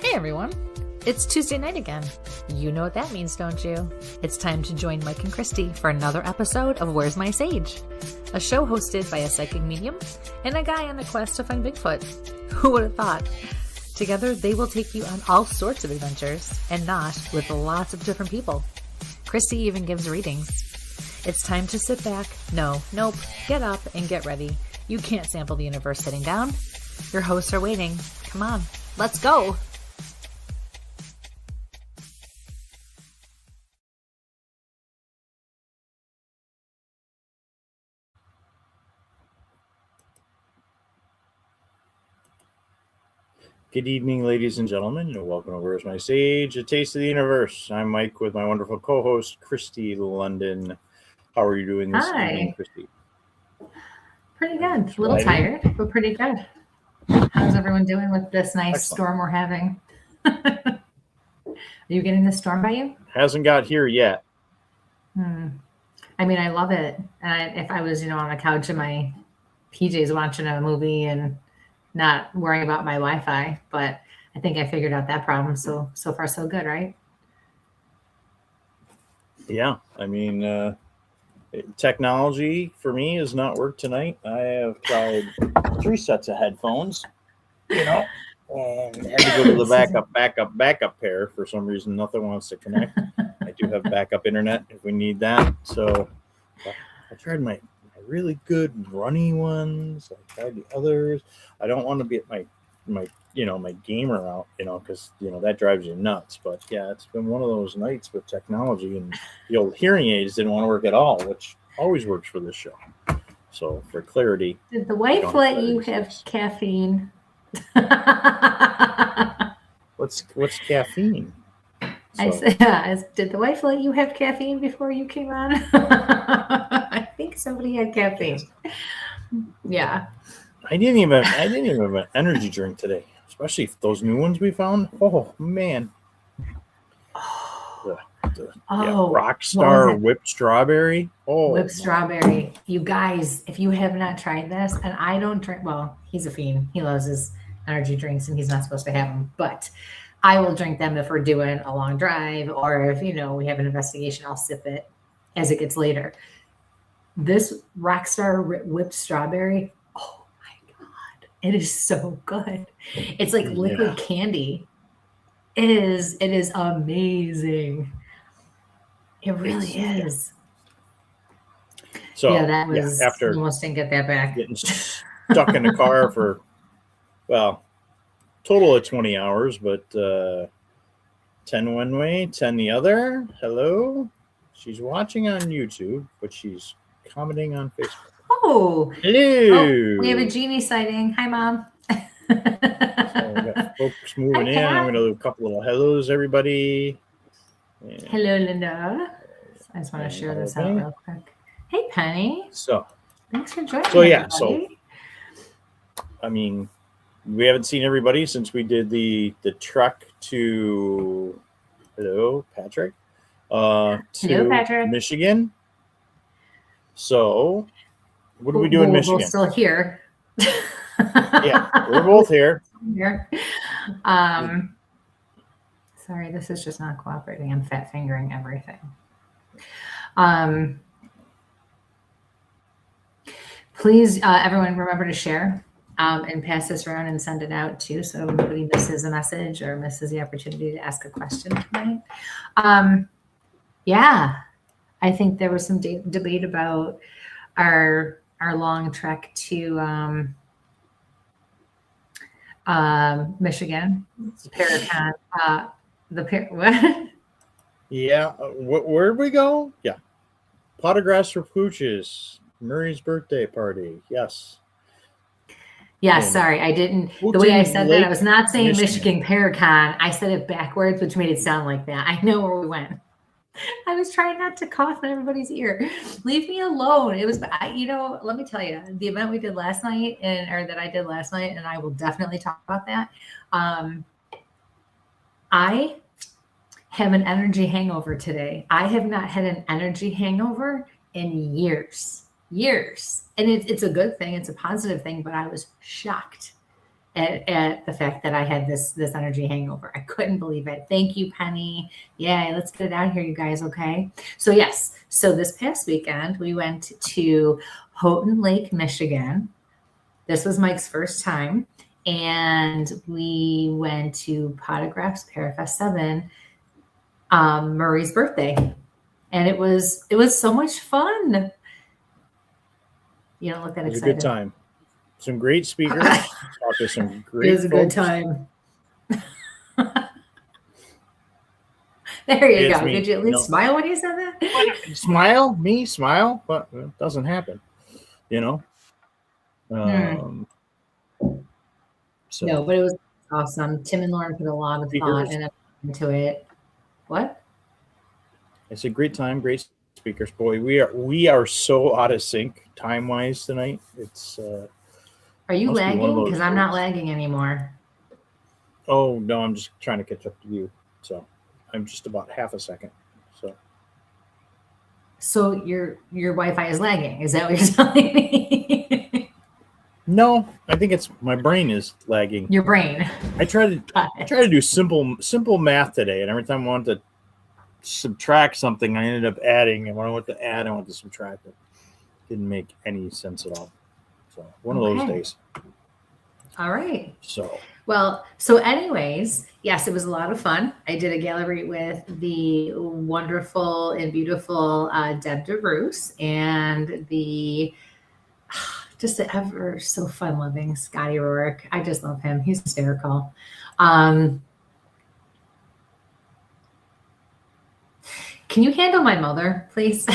Hey everyone, it's Tuesday night again. You know what that means, don't you? It's time to join Mike and Kristie for another episode of Where's My Sage? A show hosted by a psychic medium and a guy on a quest to find Bigfoot. Who would have thought? Together, they will take you on all sorts of adventures, and not with lots of different people. Kristie even gives readings. It's time to sit back, get up and get ready. You can't sample the universe sitting down. Your hosts are waiting. Come on, let's go. Good evening, ladies and gentlemen, and welcome to Where's My Sage, a taste of the universe. I'm Mike with my wonderful co-host, Kristie London. How are you doing this evening, Kristie? Pretty good. A little tired, but pretty good. How's everyone doing with this nice storm we're having? Are you getting the storm by you? Hasn't got here yet. I mean, I love it. And if I was, on a couch in my PJs watching a movie and not worrying about my Wi-Fi, but I think I figured out that problem. So far, so good, right? Yeah. I mean, technology for me has not worked tonight. I have tried 3 sets of headphones, and had to go to the backup pair. For some reason, nothing wants to connect. I do have backup internet if we need that. So I tried my really good runny ones. I tried the others. I don't want to be at my gamer out, because that drives you nuts. But yeah, it's been one of those nights with technology, and the old hearing aids didn't want to work at all, which always works for this show. So for clarity, did the wife let you have caffeine? What's caffeine? I said, did the wife let you have caffeine before you came on? I think somebody had caffeine. Yeah. I didn't even have an energy drink today, especially those new ones we found. Oh man. Rockstar whipped strawberry. Whipped strawberry. You guys, if you have not tried this, and I don't drink, well, he's a fiend. He loves his energy drinks and he's not supposed to have them, but I will drink them if we're doing a long drive, or if, we have an investigation, I'll sip it as it gets later. This Rockstar whipped strawberry, oh my God, it is so good. It's like liquid candy. It is amazing. It really is. So that was after almost didn't get that back. Getting stuck in the car for, total of 20 hours, but 10 one way, 10 the other. Hello. She's watching on YouTube, but she's commenting on Facebook. Oh. Hello. Oh, we have a genie sighting. Hi, Mom. So we got folks moving in. I'm going to do a couple little hellos, everybody. And hello, Linda. I just want to share this out real quick. Hey, Penny. So. Thanks for joining. So, yeah. Everybody. I mean, we haven't seen everybody since we did the trek to Patrick. Hello, Patrick. Michigan. So, what do we do in Michigan? We're still here. Yeah, we're both here. Sorry, this is just not cooperating. I'm fat fingering everything. Please, everyone, remember to share. And pass this around and send it out too, so nobody misses a message or misses the opportunity to ask a question tonight. I think there was some debate about our long trek to Michigan, Paracon. What? Yeah, where'd we go? Yeah, pot of grass for pooches. Murray's birthday party. Yes. Yeah, sorry, I didn't. The way I said that, I was not saying Michigan Paracon. I said it backwards, which made it sound like that. I know where we went. I was trying not to cough in everybody's ear. Leave me alone. It was, let me tell you, the event we did last night, that I did last night, and I will definitely talk about that. I have an energy hangover today. I have not had an energy hangover in years. And it's a good thing. It's a positive thing, but I was shocked at the fact that I had this energy hangover. I couldn't believe it. Thank you, Penny. Yeah, let's get it out here, you guys. Okay. So yes. So this past weekend we went to Houghton Lake, Michigan. This was Mike's first time, and we went to Potograph's Parafest 7, Murray's birthday, and it was so much fun. You don't look that excited. It was a good time. Some great speakers. Talked to some great. It was a good time. There you go. Did you at least smile when you said that? Smile? Me? Smile? But it doesn't happen. You know? So no, but it was awesome. Tim and Lauren put a lot of thought into it. What? It's a great time, great speakers. Boy, we are so out of sync time-wise tonight. It's are you lagging? Because I'm not lagging anymore. Oh no, I'm just trying to catch up to you. So I'm just about half a second. So your Wi-Fi is lagging. Is that what you're telling me? No, I think it's my brain is lagging. Your brain. I try to do simple math today, and every time I wanted to subtract something, I ended up adding, and when I went to add, I went to subtract it. Didn't make any sense at all. So one of those days. All right. So anyways, yes, it was a lot of fun. I did a gallery with the wonderful and beautiful Deb DeRusse and the just the ever so fun loving Scotty Rourke. I just love him. He's hysterical. Can you handle my mother, please?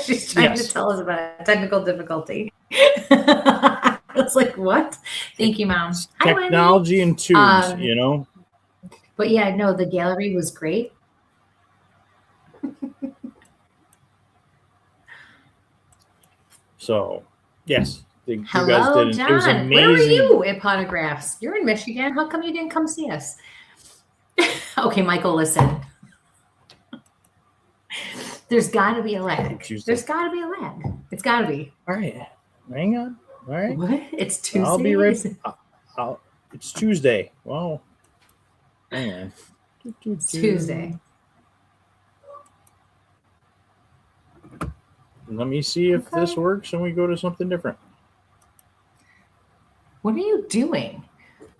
She's trying to tell us about a technical difficulty. I was like, what? Thank you, Mom. Technology and twos, you know? But yeah, no, the gallery was great. So, yes. You Hello, guys did. John. It was amazing. Where were you at Potographs? You're in Michigan. How come you didn't come see us? Okay, Michael, listen. There's got to be a lag. There's got to be a lag. It's got to be. All right. Hang on. All right. What? It's Tuesday? I'll be right. It's Tuesday. Well, hang on. It's Tuesday. Let me see if this works and we go to something different. What are you doing?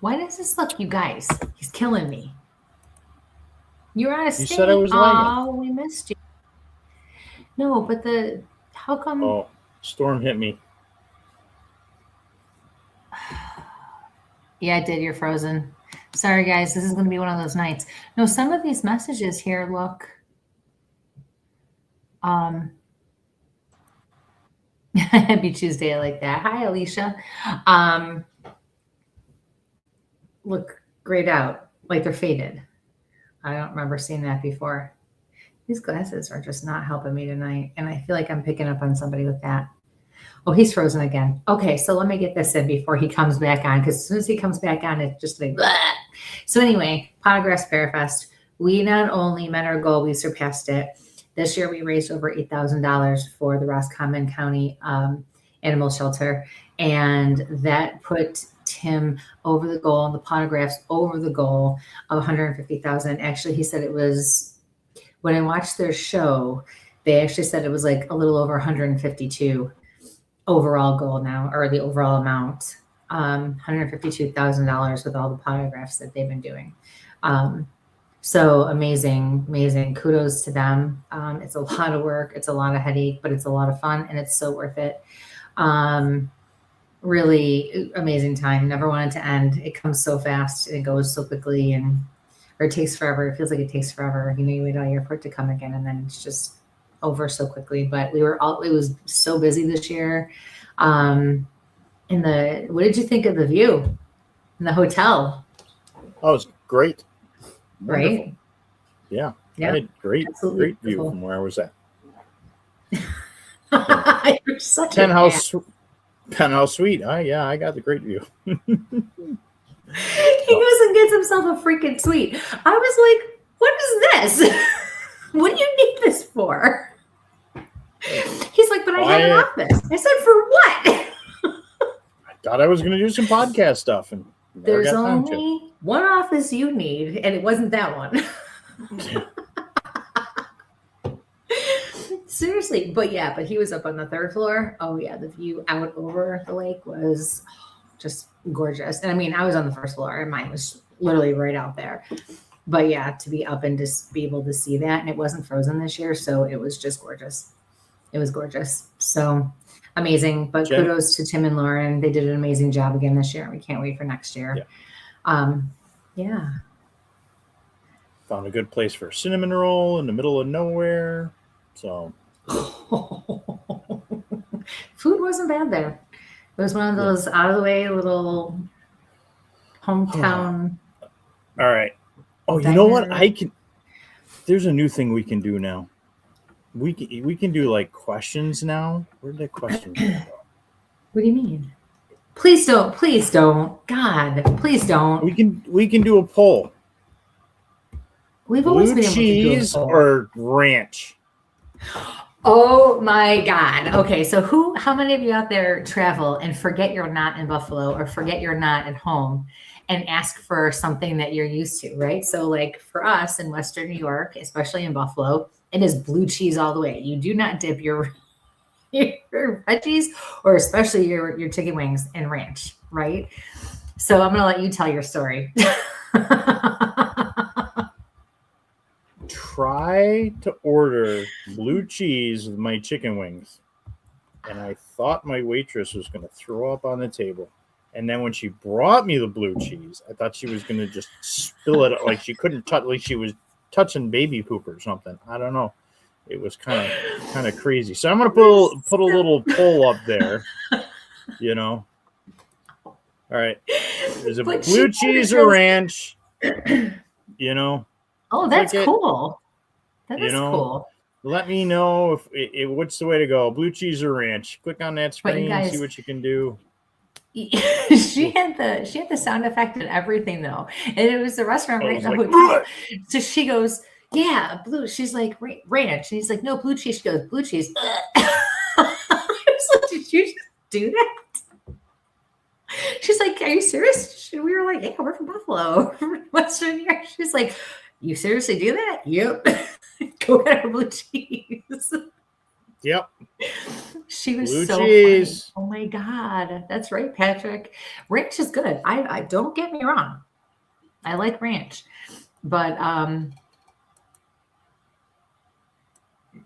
Why does this look, you guys? He's killing me. You're out of state. You said I was lagging. Oh, we missed you. No, but how come? Oh, storm hit me. Yeah, it did. You're frozen. Sorry, guys. This is going to be one of those nights. No, some of these messages here look. Happy Tuesday, I like that. Hi, Alicia. Look grayed out, like they're faded. I don't remember seeing that before. These glasses are just not helping me tonight, and I feel like I'm picking up on somebody with that. Oh, he's frozen again. Okay, so let me get this in before he comes back on, because as soon as he comes back on, it's just like, blah. So anyway, Potographs Parafest. We not only met our goal, we surpassed it. This year, we raised over $8,000 for the Roscommon County Animal Shelter, and that put Tim over the goal, and the Potographs over the goal of $150,000. Actually, he said it was, when I watched their show, they actually said it was like a little over 152 overall goal now, or the overall amount, $152,000 with all the Potographs that they've been doing. So amazing, amazing. Kudos to them. It's a lot of work. It's a lot of headache, but it's a lot of fun, and it's so worth it. Really amazing time. Never wanted to end. It comes so fast. It goes so quickly, or it takes forever. It feels like it takes forever. You know, you wait all year for it to come again, and then it's just over so quickly. But it was so busy this year. What did you think of the view in the hotel? Oh, it was great. Right? Wonderful. Yeah. I had great view from where I was at. You're such Penthouse suite. Yeah, I got the great view. He goes and gets himself a freaking suite. I was like, what is this? What do you need this for? He's like, but I have an office. I said, for what? I thought I was going to do some podcast stuff, and There's got time to. only one office you need, and it wasn't that one. Seriously, but he was up on the 3rd floor. Oh yeah, the view out over the lake was just gorgeous. And I mean, I was on the 1st floor, and mine was literally right out there. But yeah, to be up and just be able to see that, and it wasn't frozen this year, so it was just gorgeous. It was gorgeous. So amazing. But kudos to Tim and Lauren. They did an amazing job again this year. We can't wait for next year. Yeah. Found a good place for a cinnamon roll in the middle of nowhere. So food wasn't bad there. It was one of those out of the way little hometown. All right. Oh, you know what? There's a new thing we can do now. We can do like questions now. Where'd the questions go? What do you mean? Please don't. Please don't. God, please don't. We can do a poll. We've always been able to do a cheese poll. or ranch. Oh my God. Okay. So how many of you out there travel and forget you're not in Buffalo or forget you're not at home and ask for something that you're used to, right? So like for us in Western New York, especially in Buffalo, it is blue cheese all the way. You do not dip your veggies or especially your chicken wings in ranch, right? So I'm going to let you tell your story. Try to order blue cheese with my chicken wings. And I thought my waitress was going to throw up on the table. And then when she brought me the blue cheese, I thought she was going to just spill it like she couldn't touch, like she was touching baby poop or something. I don't know. It was kind of crazy. So I'm going to put a little poll up there, you know. All right. Is it blue cheese or ranch? You know. Oh, that's cool. That is cool. Let me know if what's the way to go. Blue cheese or ranch. Click on that screen and see what you can do. She had the sound effect and everything though, and it was the restaurant right in the hotel. So she goes, "Yeah, blue." She's like, "Ranch." And he's like, "No, blue cheese." She goes, "Blue cheese." I was like, "Did you just do that?" She's like, "Are you serious?" We were like, "Yeah, we're from Buffalo, Western New York." She's like, "You seriously do that?" Yep. Go get our blue cheese. Yep. She was blue so cheese. Funny. Oh my God. That's right, Patrick. Ranch is good. I don't get me wrong. I like ranch. But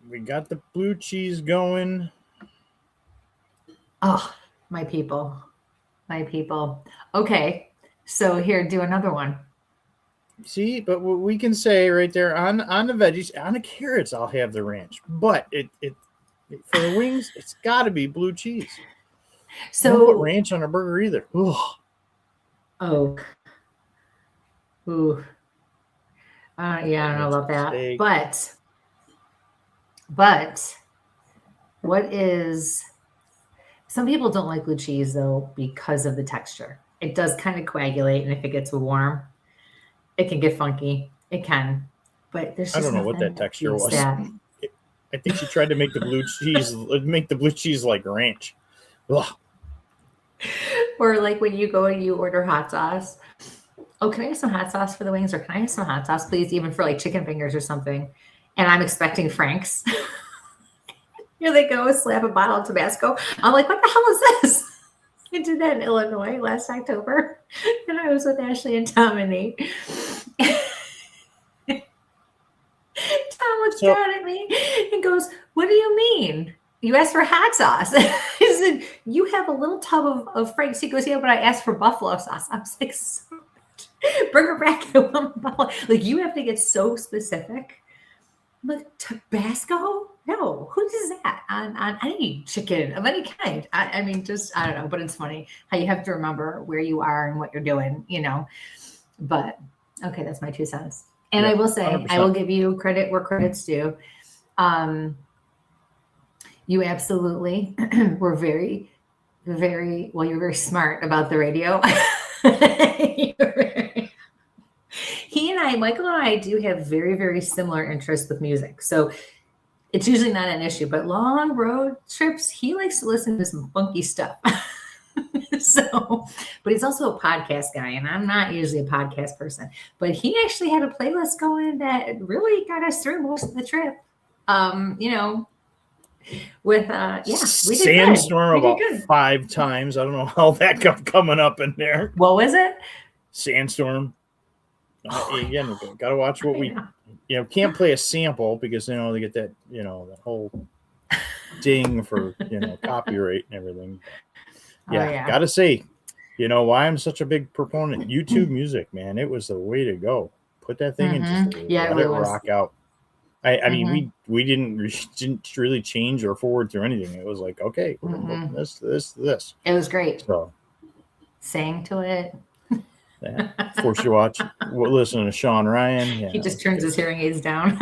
we got the blue cheese going. Oh, my people. My people. Okay. So here, do another one. See, but what we can say right there on the veggies, on the carrots, I'll have the ranch. But it for the wings, it's got to be blue cheese. So don't put ranch on a burger either. Ugh. Oh. Ooh. Yeah, I don't know about that. Steak. But what is... Some people don't like blue cheese, though, because of the texture. It does kind of coagulate, and if it gets warm, it can get funky. It can. But there's just I don't know what that texture was. I think she tried to make the blue cheese like ranch. Ugh. Or like when you go and you order hot sauce. Oh, can I have some hot sauce for the wings? Or can I have some hot sauce, please? Even for like chicken fingers or something. And I'm expecting Frank's. Here they go, slap a bottle of Tabasco. I'm like, what the hell is this? I did that in Illinois last October. And I was with Ashley and Tom and Nate. Tom looks down at me and goes, what do you mean? You asked for hot sauce. He said, you have a little tub of Frank's. He goes, yeah, but I asked for buffalo sauce. I was like, so much. Bring her back to one bottle. Like, you have to get so specific. I'm like, Tabasco? No, who does that on any chicken of any kind? I mean, just, I don't know, but it's funny how you have to remember where you are and what you're doing, you know. But, okay, that's my 2 cents. And yeah, I will say, 100%. I will give you credit where credit's due. You absolutely were very, very, well, you're very smart about the radio. Michael and I do have very, very similar interests with music. So it's usually not an issue, but long road trips, he likes to listen to some funky stuff. So, but he's also a podcast guy, and I'm not usually a podcast person. But he actually had a playlist going that really got us through most of the trip. With we did Sandstorm good. We about did good. 5 times. I don't know how that kept coming up in there. What was it? Sandstorm. Again, got to watch what we, can't play a sample because they get that, that whole ding for copyright and everything. Yeah, got to say, why I'm such a big proponent. YouTube Music, man, it was the way to go. Put that thing in, just let it rock out. I mean, we didn't really change or forward through anything. It was like, okay, we're gonna put this. It was great. So sang to it. Yeah. Force you to watch, listen to Sean Ryan. Yeah, he just turns his hearing aids down.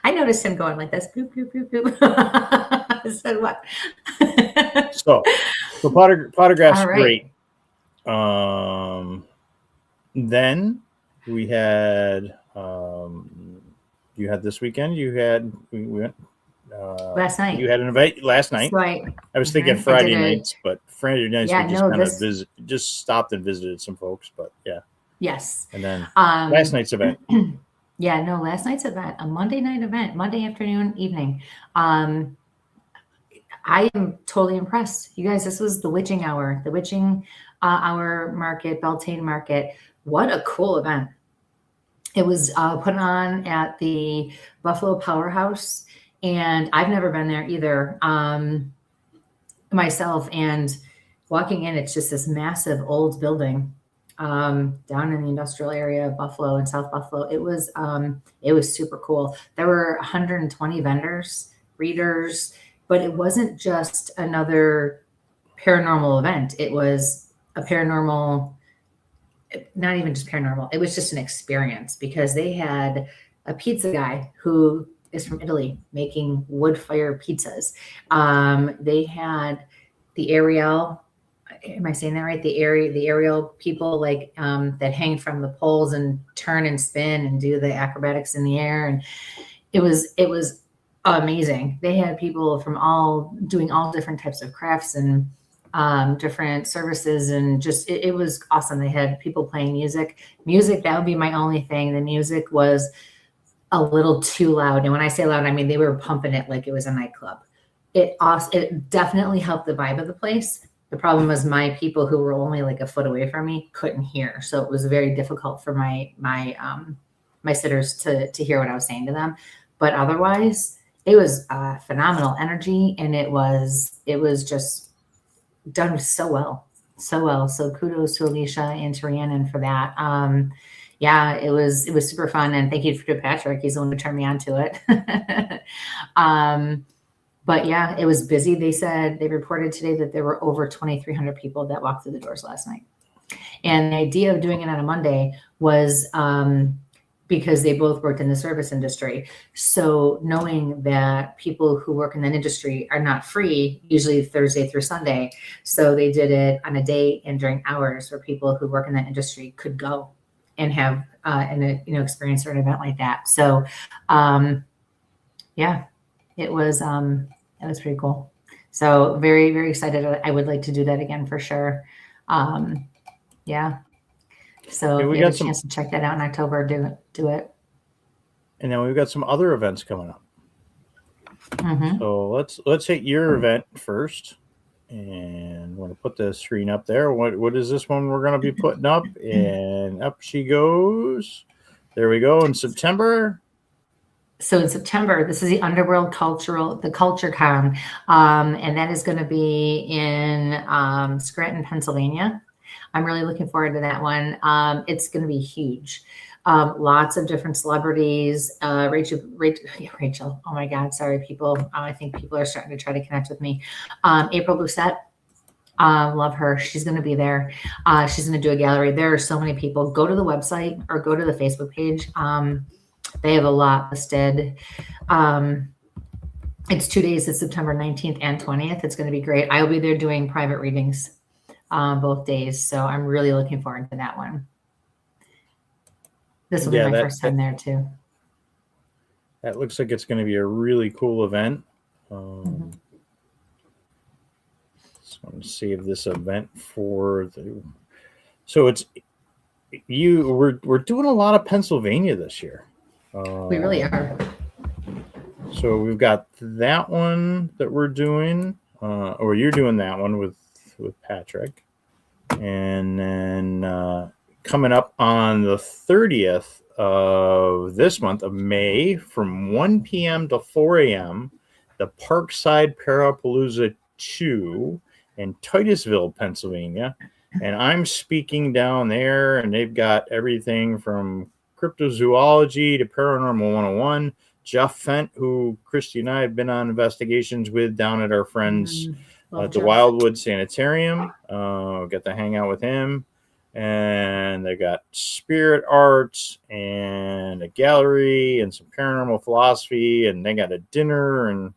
I noticed him going like this. Boop, boop, boop, boop. I said what? so Pottergraph's right. Great. Then we had you had this weekend. We went last night. You had an event last night. Right. I was thinking Friday nights, but Friday nights we just stopped and visited some folks. But yeah. Yes. And then last night's event. Last night's event, a Monday night event, Monday afternoon, evening. I am totally impressed. You guys, this was the Witching Hour, Hour Market, Beltane Market. What a cool event. It was put on at the Buffalo Powerhouse, and I've never been there either myself. And walking in, it's just this massive old building down in the industrial area of Buffalo and South Buffalo. It was super cool. There were 120 vendors, readers, but it wasn't just another paranormal event. It was a paranormal, not even just paranormal. It was just an experience because they had a pizza guy who is from Italy making wood fire pizzas. They had the Ariel. Am I saying that right? The aerial people that hang from the poles and turn and spin and do the acrobatics in the air. And it was amazing. They had people from doing all different types of crafts and different services, and just it was awesome. They had people playing music. That would be my only thing. The music was a little too loud. And when I say loud, I mean they were pumping it like it was a nightclub. It definitely helped the vibe of the place. The problem was my people who were only like a foot away from me couldn't hear. So it was very difficult for my sitters to hear what I was saying to them. But otherwise, it was phenomenal energy, and it was just done so well. So kudos to Alicia and to Rhiannon for that. It was super fun, and thank you to Patrick. He's the one who turned me on to it. But yeah, it was busy. They reported today that there were over 2,300 people that walked through the doors last night. And the idea of doing it on a Monday was because they both worked in the service industry. So knowing that people who work in that industry are not free, usually Thursday through Sunday. So they did it on a day and during hours where people who work in that industry could go and have experience or an event like that. So it was pretty cool. So very, very excited. I would like to do that again for sure. So if you have a chance to check that out in October, do it. And then we've got some other events coming up. Mm-hmm. So let's hit your event first. And I'm going to put the screen up there. What is this one we're going to be putting up? And up she goes. There we go. In September. So in September, this is the Underworld Culture Con, and that is going to be in Scranton, Pennsylvania. I'm really looking forward to that one. It's going to be huge. Lots of different celebrities. Rachel. Oh my God, sorry, people. I think people are starting to try to connect with me. April Doucette. Love her. She's going to be there. She's going to do a gallery. There are so many people. Go to the website or go to the Facebook page. They have a lot listed. It's 2 days. It's September 19th and 20th. It's going to be great. I'll be there doing private readings both days. So I'm really looking forward to that one. This will be my first time there too. That looks like it's going to be a really cool event. So I'm gonna save this event for the. So it's we're doing a lot of Pennsylvania this year. We really are. So we've got that one that we're doing, or you're doing that one with Patrick, and then coming up on the 30th of this month of May from 1 p.m. to 4 a.m. the Parkside Parapalooza 2 in Titusville, Pennsylvania. And I'm speaking down there, and they've got everything from cryptozoology to paranormal 101. Jeff Fent, who Kristie and I have been on investigations with down at our friends at the Wildwood Sanitarium. Got to hang out with him. And they got spirit arts and a gallery and some paranormal philosophy, and they got a dinner, and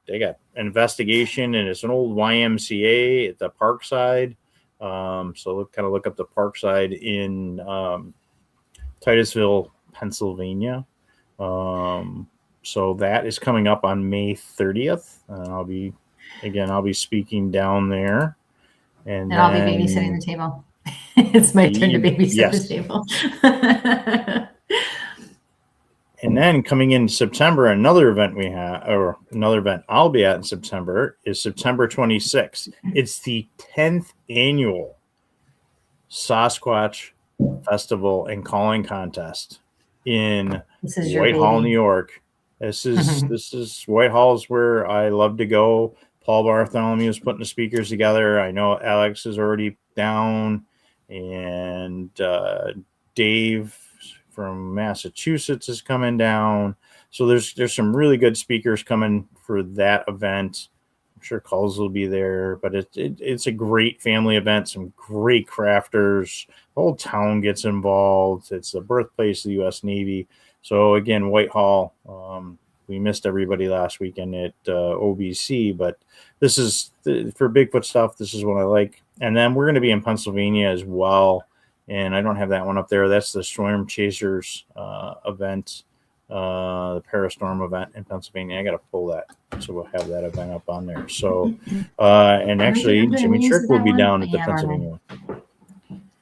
they got an investigation, and it's an old YMCA at the Parkside. So kind of look up the Parkside in Titusville, Pennsylvania. So that is coming up on May 30th. I'll be speaking down there, and I'll be babysitting the table. It's my turn to babysit the table. And then coming in September, another event I'll be at in September is September 26th. It's the 10th annual Sasquatch Festival and Calling Contest in Whitehall, New York. This is Whitehall's where I love to go. Paul Bartholomew is putting the speakers together. I know Alex is already down, and Dave from Massachusetts is coming down. So there's some really good speakers coming for that event. I'm sure Culls will be there, but it's a great family event. Some great crafters. The whole town gets involved. It's the birthplace of the U.S. Navy. So again, Whitehall. We missed everybody last weekend at OBC, but this is for Bigfoot stuff. This is what I like. And then we're going to be in Pennsylvania as well. And I don't have that one up there. That's the Storm Chasers event, the Parastorm event in Pennsylvania. I got to pull that, so we'll have that event up on there. So, and actually, Jimmy Trick will be down at the Pennsylvania one.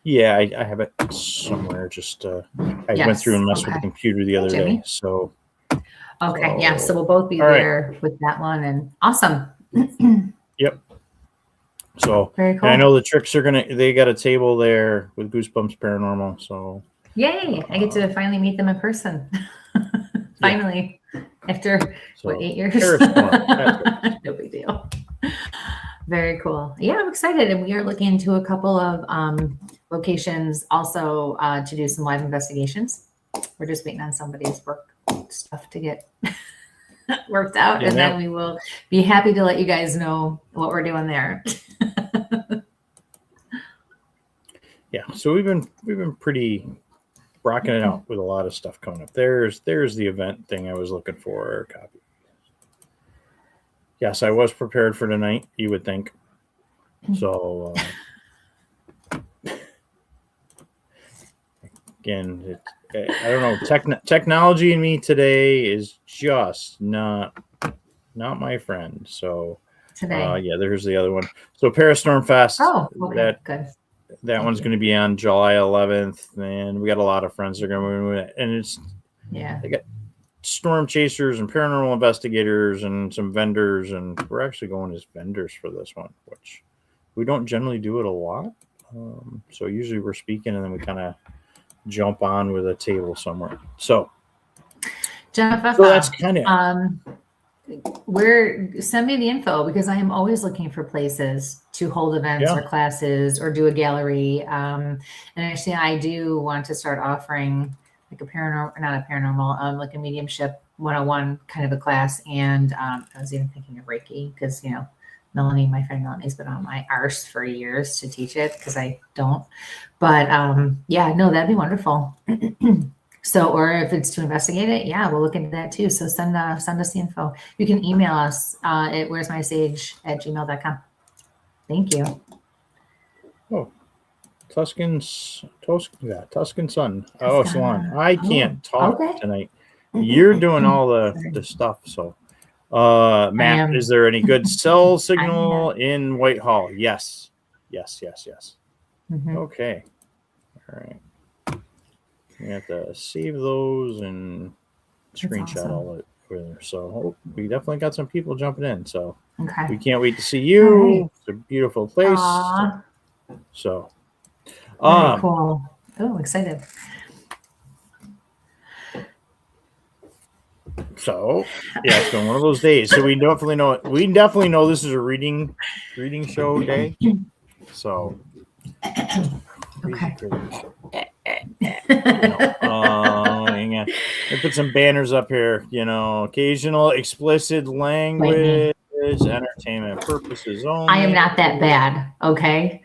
Yeah, I have it somewhere. Just I went through and messed with the computer the other day. So, so we'll both be there with that one, and awesome. Yep. So very cool. And I know the Tricks they got a table there with Goosebumps Paranormal. So yay! I get to finally meet them in person. Finally, after 8 years. No big deal. Very cool. Yeah, I'm excited, and we are looking into a couple of locations also to do some live investigations. We're just waiting on somebody's work stuff to get worked out, and then we will be happy to let you guys know what we're doing there. Yeah, so we've been pretty rocking it out with a lot of stuff coming up. There's the event thing I was looking for. Copy. Yes, I was prepared for tonight, you would think. So again, I don't know. Technology in me today is just not my friend. So today, there's the other one. So Parastorm Fest. Oh, okay, good. That one's going to be on July 11th, and we got a lot of friends that are going to move it. And they got storm chasers and paranormal investigators and some vendors, and we're actually going as vendors for this one, which we don't generally do it a lot. So usually we're speaking, and then we kind of jump on with a table somewhere. So Jennifer, that's kind of send me the info, because I am always looking for places to hold events or classes or do a gallery. And actually, I do want to start offering like like a mediumship 101 kind of a class. And I was even thinking of Reiki, because Melanie, my friend Melanie's been on my arse for years to teach it, because I don't. But that'd be wonderful. So, or if it's to investigate it, we'll look into that too. So send us the info. You can email us at where'smysage@gmail.com. Thank you. Oh, Tuscan Sun. Oh, Salon. I can't talk tonight. You're doing all the stuff. So Matt, is there any good cell signal in Whitehall? Yes. Mhm. Okay. All right. We have to save those and screenshot awesome. all it there. So we definitely got some people jumping in. So Okay. we can't wait to see you. All right. It's a beautiful place. Aw. So Very cool. Oh, excited. So yeah, it's been one of those days. So we definitely know this is a reading show day. So Okay. Hang on. I put some banners up here. Occasional explicit language, entertainment purposes only. I am not that bad. Okay.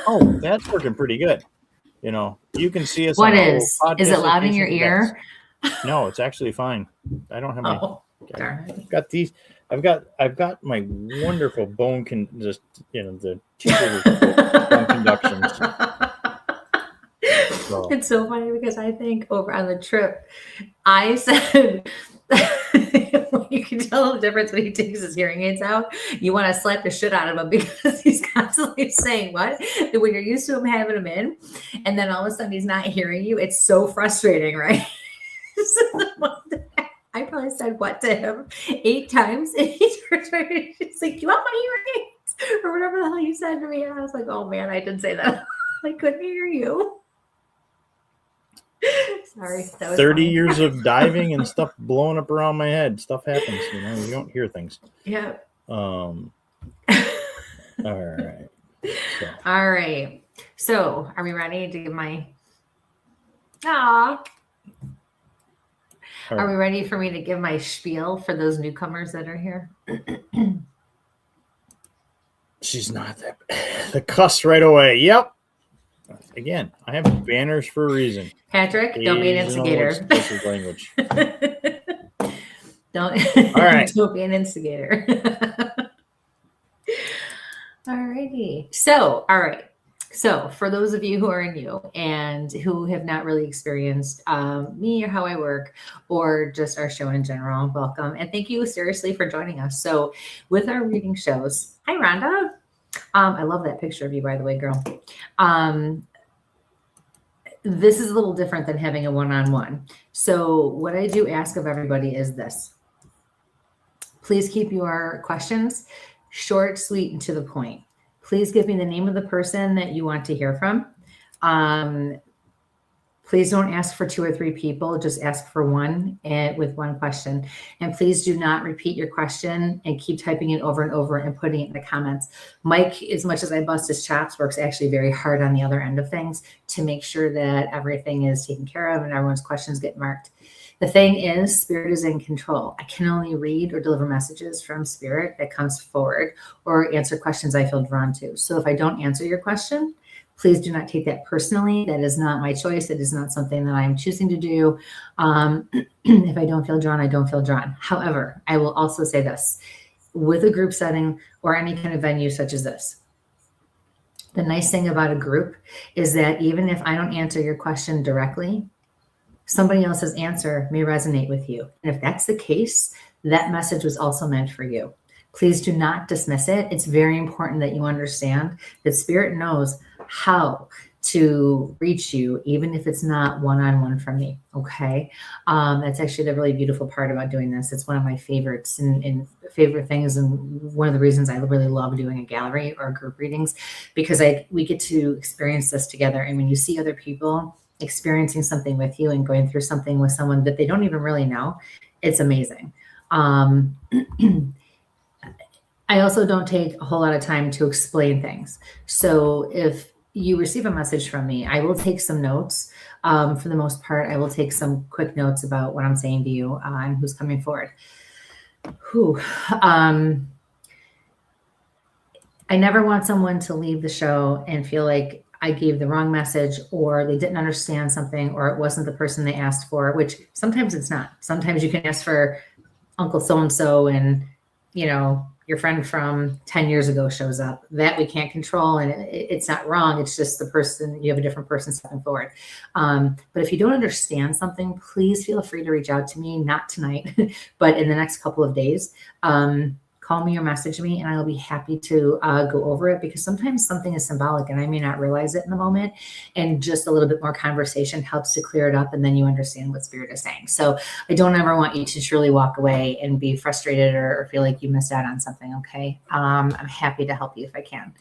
Oh, that's working pretty good. You can see us. What is? Is it loud in your ear? No, it's actually fine. I don't have my. Oh, darn it. I've got these. I've got my wonderful bone the bone conductions. So. It's so funny because I think over on the trip, I said, you can tell the difference when he takes his hearing aids out. You want to slap the shit out of him because he's constantly saying what? And when you're used to him having them in, and then all of a sudden he's not hearing you, it's so frustrating, right? I probably said what to him 8 times, and he's like, "You want my hearing aids?" or whatever the hell you said to me. And I was like, "Oh man, I did say that. I couldn't hear you." Sorry. That was 30 funny. years of diving and stuff blowing up around my head. Stuff happens, you don't hear things. Yeah. All right. All right. So are we ready to give my Are we ready for me to give my spiel for those newcomers that are here? She's not that the cuss right away. Yep. Again, I have banners for a reason. Patrick, don't be an instigator. Language. Don't. All right. Don't be an instigator. All righty. So, all right. So, for those of you who are new and who have not really experienced me or how I work or just our show in general, welcome. And thank you seriously for joining us. So, with our reading shows, hi, Rhonda. I love that picture of you, by the way, girl. This is a little different than having a one-on-one. So what I do ask of everybody is this. Please keep your questions short, sweet, and to the point. Please give me the name of the person that you want to hear from. Please don't ask for 2 or 3 people. Just ask for one and with one question. And please do not repeat your question and keep typing it over and over and putting it in the comments. Mike, as much as I bust his chops, works actually very hard on the other end of things to make sure that everything is taken care of and everyone's questions get marked. The thing is, Spirit is in control. I can only read or deliver messages from Spirit that comes forward or answer questions I feel drawn to. So if I don't answer your question, please do not take that personally. That is not my choice. It is not something that I am choosing to do. If I don't feel drawn, I don't feel drawn. However, I will also say this. With a group setting or any kind of venue such as this, the nice thing about a group is that even if I don't answer your question directly, somebody else's answer may resonate with you. And if that's the case, that message was also meant for you. Please do not dismiss it. It's very important that you understand that Spirit knows how to reach you, even if it's not one-on-one from me. Okay. That's actually the really beautiful part about doing this. It's one of my favorites and favorite things. And one of the reasons I really love doing a gallery or group readings, because we get to experience this together. And when you see other people experiencing something with you and going through something with someone that they don't even really know, it's amazing. I also don't take a whole lot of time to explain things. So if you receive a message from me, I will take some notes. For the most part, I will take some quick notes about what I'm saying to you and who's coming forward. I never want someone to leave the show and feel like I gave the wrong message or they didn't understand something or it wasn't the person they asked for, which sometimes it's not. Sometimes you can ask for Uncle so-and-so and, your friend from 10 years ago shows up. That we can't control, and it's not wrong. It's just the person, you have a different person stepping forward. But if you don't understand something, please feel free to reach out to me, not tonight, but in the next couple of days. Call me or message me, and I'll be happy to go over it, because sometimes something is symbolic and I may not realize it in the moment. And just a little bit more conversation helps to clear it up, and then you understand what Spirit is saying. So I don't ever want you to truly walk away and be frustrated or feel like you missed out on something. Okay. I'm happy to help you if I can.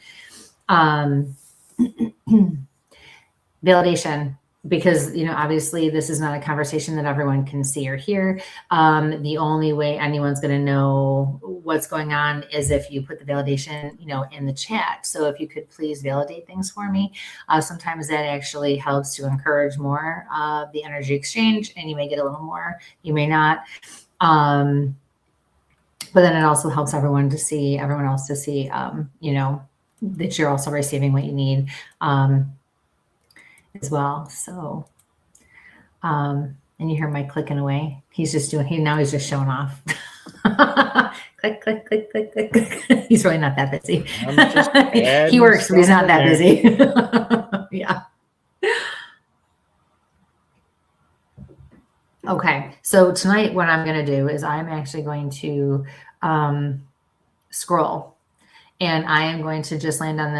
Validation. Because, obviously this is not a conversation that everyone can see or hear. The only way anyone's going to know what's going on is if you put the validation, in the chat. So if you could please validate things for me. Sometimes that actually helps to encourage more of the energy exchange, and you may get a little more, you may not. But then it also helps everyone else to see, that you're also receiving what you need. As well. So, and you hear Mike clicking away. He's just just showing off. Click, click, click, click, click, click. He's really not that busy. He works, but he's not that busy. Yeah. Okay. So tonight, what I'm going to do is I'm actually going to scroll. And I am going to just land on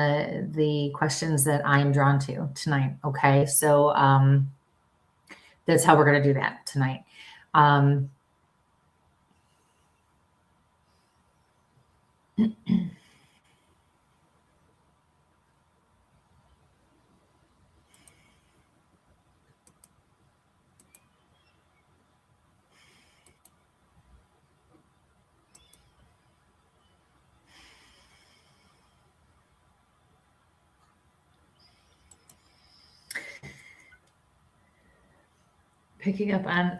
the questions that I am drawn to tonight. Okay. So that's how we're going to do that tonight. Picking up on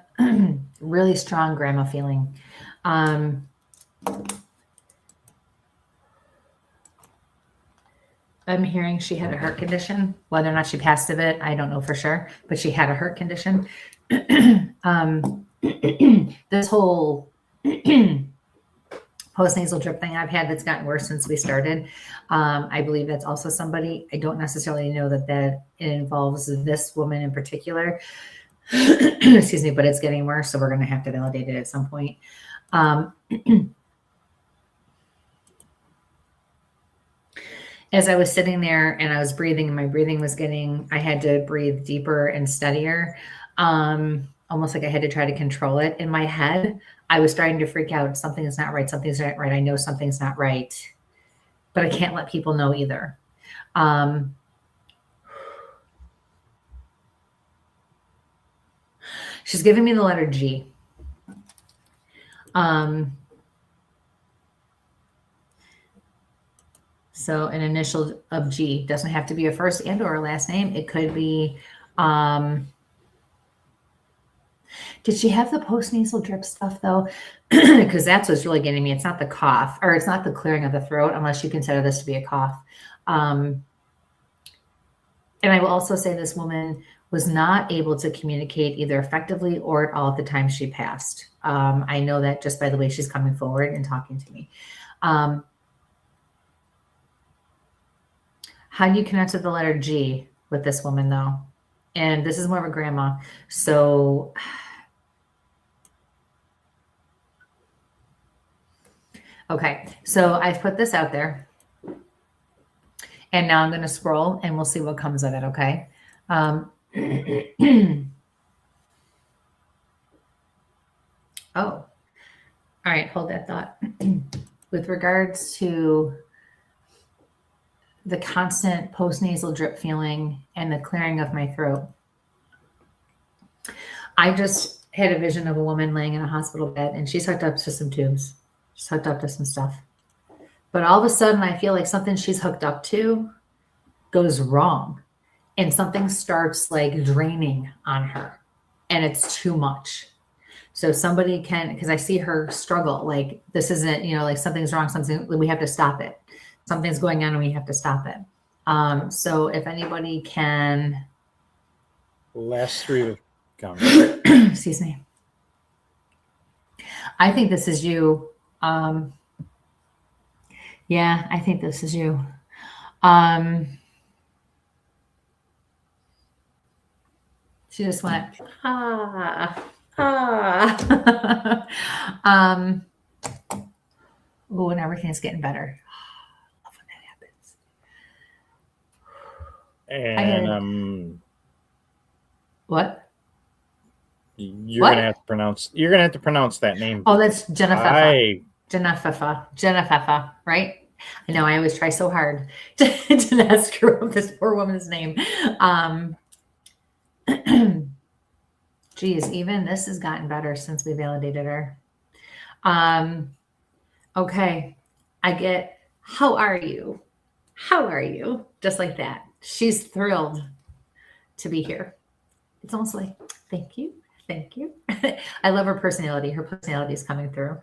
really strong grandma feeling. I'm hearing she had a heart condition. Whether or not she passed of it, I don't know for sure, but she had a heart condition. This whole postnasal drip thing I've had that's gotten worse since we started. I believe that's also somebody. I don't necessarily know that it involves this woman in particular. Excuse me, but it's getting worse, so we're going to have to validate it at some point. As I was sitting there and I was breathing, and my breathing was I had to breathe deeper and steadier, almost like I had to try to control it. In my head, I was starting to freak out. Something is not right. Something's not right. I know something's not right, but I can't let people know either. She's giving me the letter G. So an initial of G doesn't have to be a first and or a last name. It could be, did she have the postnasal drip stuff though? Because that's what's really getting me. It's not the cough, or it's not the clearing of the throat, unless you consider this to be a cough. And I will also say this woman was not able to communicate either effectively or at all at the time she passed. I know that just by the way she's coming forward and talking to me. How do you connect with the letter G with this woman though? And this is more of a grandma. So okay, so I've put this out there. And now I'm going to scroll and we'll see what comes of it, okay? Oh, all right, hold that thought. With regards to the constant postnasal drip feeling and the clearing of my throat, I just had a vision of a woman laying in a hospital bed, and she's hooked up to some tubes. She's hooked up to some stuff. But all of a sudden, I feel like something she's hooked up to goes wrong. And something starts like draining on her. And it's too much. So somebody can, because I see her struggle. Like, this isn't, like something's wrong. We have to stop it. Something's going on and we have to stop it. So if anybody can. Last three comments. Excuse me. I think this is you. Yeah, I think this is you. She just went, ah, ah. Oh, and everything's getting better. I love when that happens. And What? you're gonna have to pronounce that name. Oh, that's Jennifer. I Jennifer, right? I know I always try so hard to not screw up this poor woman's name. Geez, even this has gotten better since we validated her. Okay, I get, how are you? How are you? Just like that. She's thrilled to be here. It's almost like, thank you. Thank you. I love her personality. Her personality is coming through.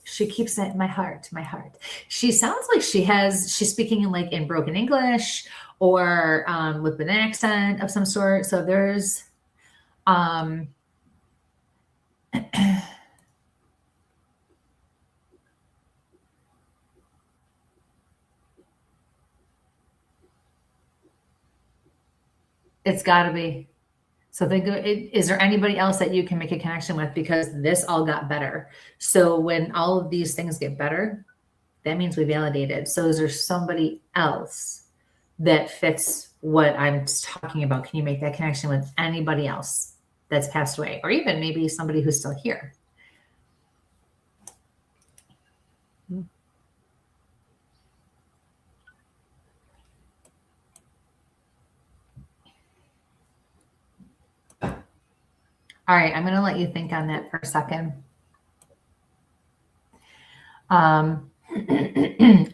She keeps saying, my heart, my heart. She sounds like she's speaking in broken English or with an accent of some sort. So there's, it's gotta be. So is there anybody else that you can make a connection with? Because this all got better. So when all of these things get better, that means we validated. So is there somebody else that fits what I'm talking about? Can you make that connection with anybody else that's passed away? Or even maybe somebody who's still here? All right, I'm going to let you think on that for a second.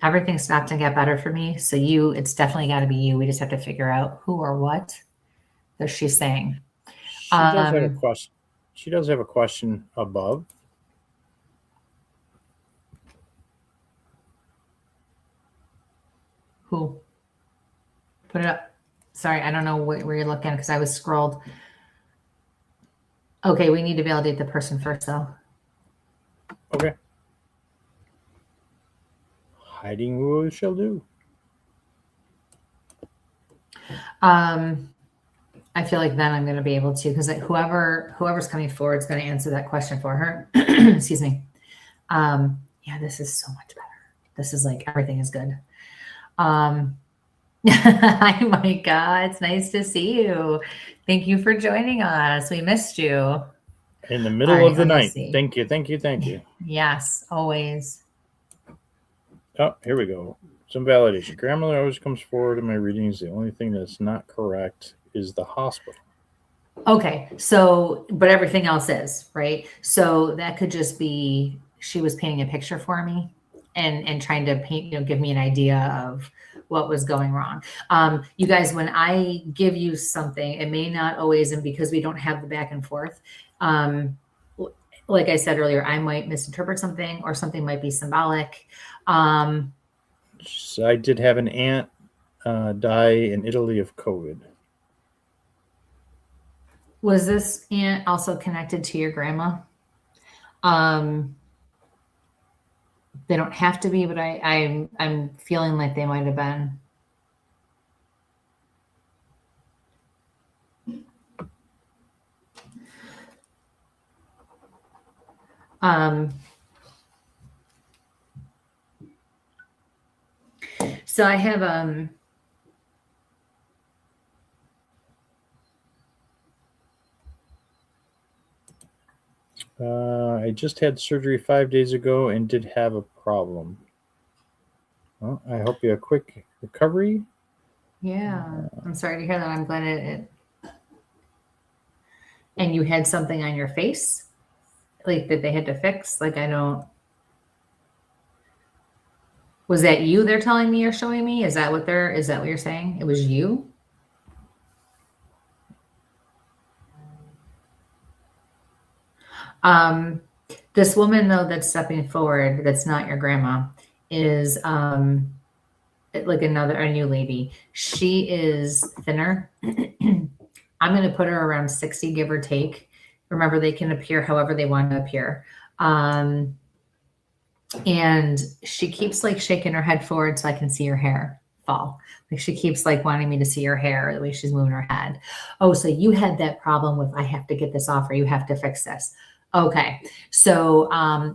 Everything stopped and got better for me. So it's definitely got to be you. We just have to figure out who or what she's saying. She does have a question. She does have a question above. Who? Put it up. Sorry, I don't know where you're looking because I was scrolled. Okay, we need to validate the person first, though. Okay. Hiding we shall do. I feel like then I'm going to be able to, because whoever's coming forward is going to answer that question for her. Excuse me. Yeah, this is so much better. This is like everything is good. Hi, Micah. It's nice to see you. Thank you for joining us. We missed you. In the middle of the night. Thank you, thank you, thank you. Yes, always. Oh, here we go. Some validation. Grandmother always comes forward in my readings. The only thing that's not correct is the hospital. Okay, so, but everything else is, right? So that could just be she was painting a picture for me and trying to paint, give me an idea of what was going wrong. You guys, when I give you something, it may not always, and because we don't have the back and forth, like I said earlier, I might misinterpret something or something might be symbolic. So I did have an aunt die in Italy of COVID. Was this aunt also connected to your grandma? They don't have to be, but I'm feeling like they might have been. So I have I just had surgery 5 days ago and did have a problem. Well, I hope you have a quick recovery. Yeah, I'm sorry to hear that. I'm glad it. And you had something on your face, like that they had to fix. Like I don't. Was that you? They're telling me or showing me. Is that what you're saying? It was you. This woman though that's stepping forward, that's not your grandma, is like a new lady. She is thinner. I'm going to put her around 60, give or take. Remember, they can appear however they want to appear. And she keeps like shaking her head forward so I can see her hair fall. Like she keeps like wanting me to see her hair, the way she's moving her head. Oh, so you had that problem with I have to get this off or you have to fix this. Okay. So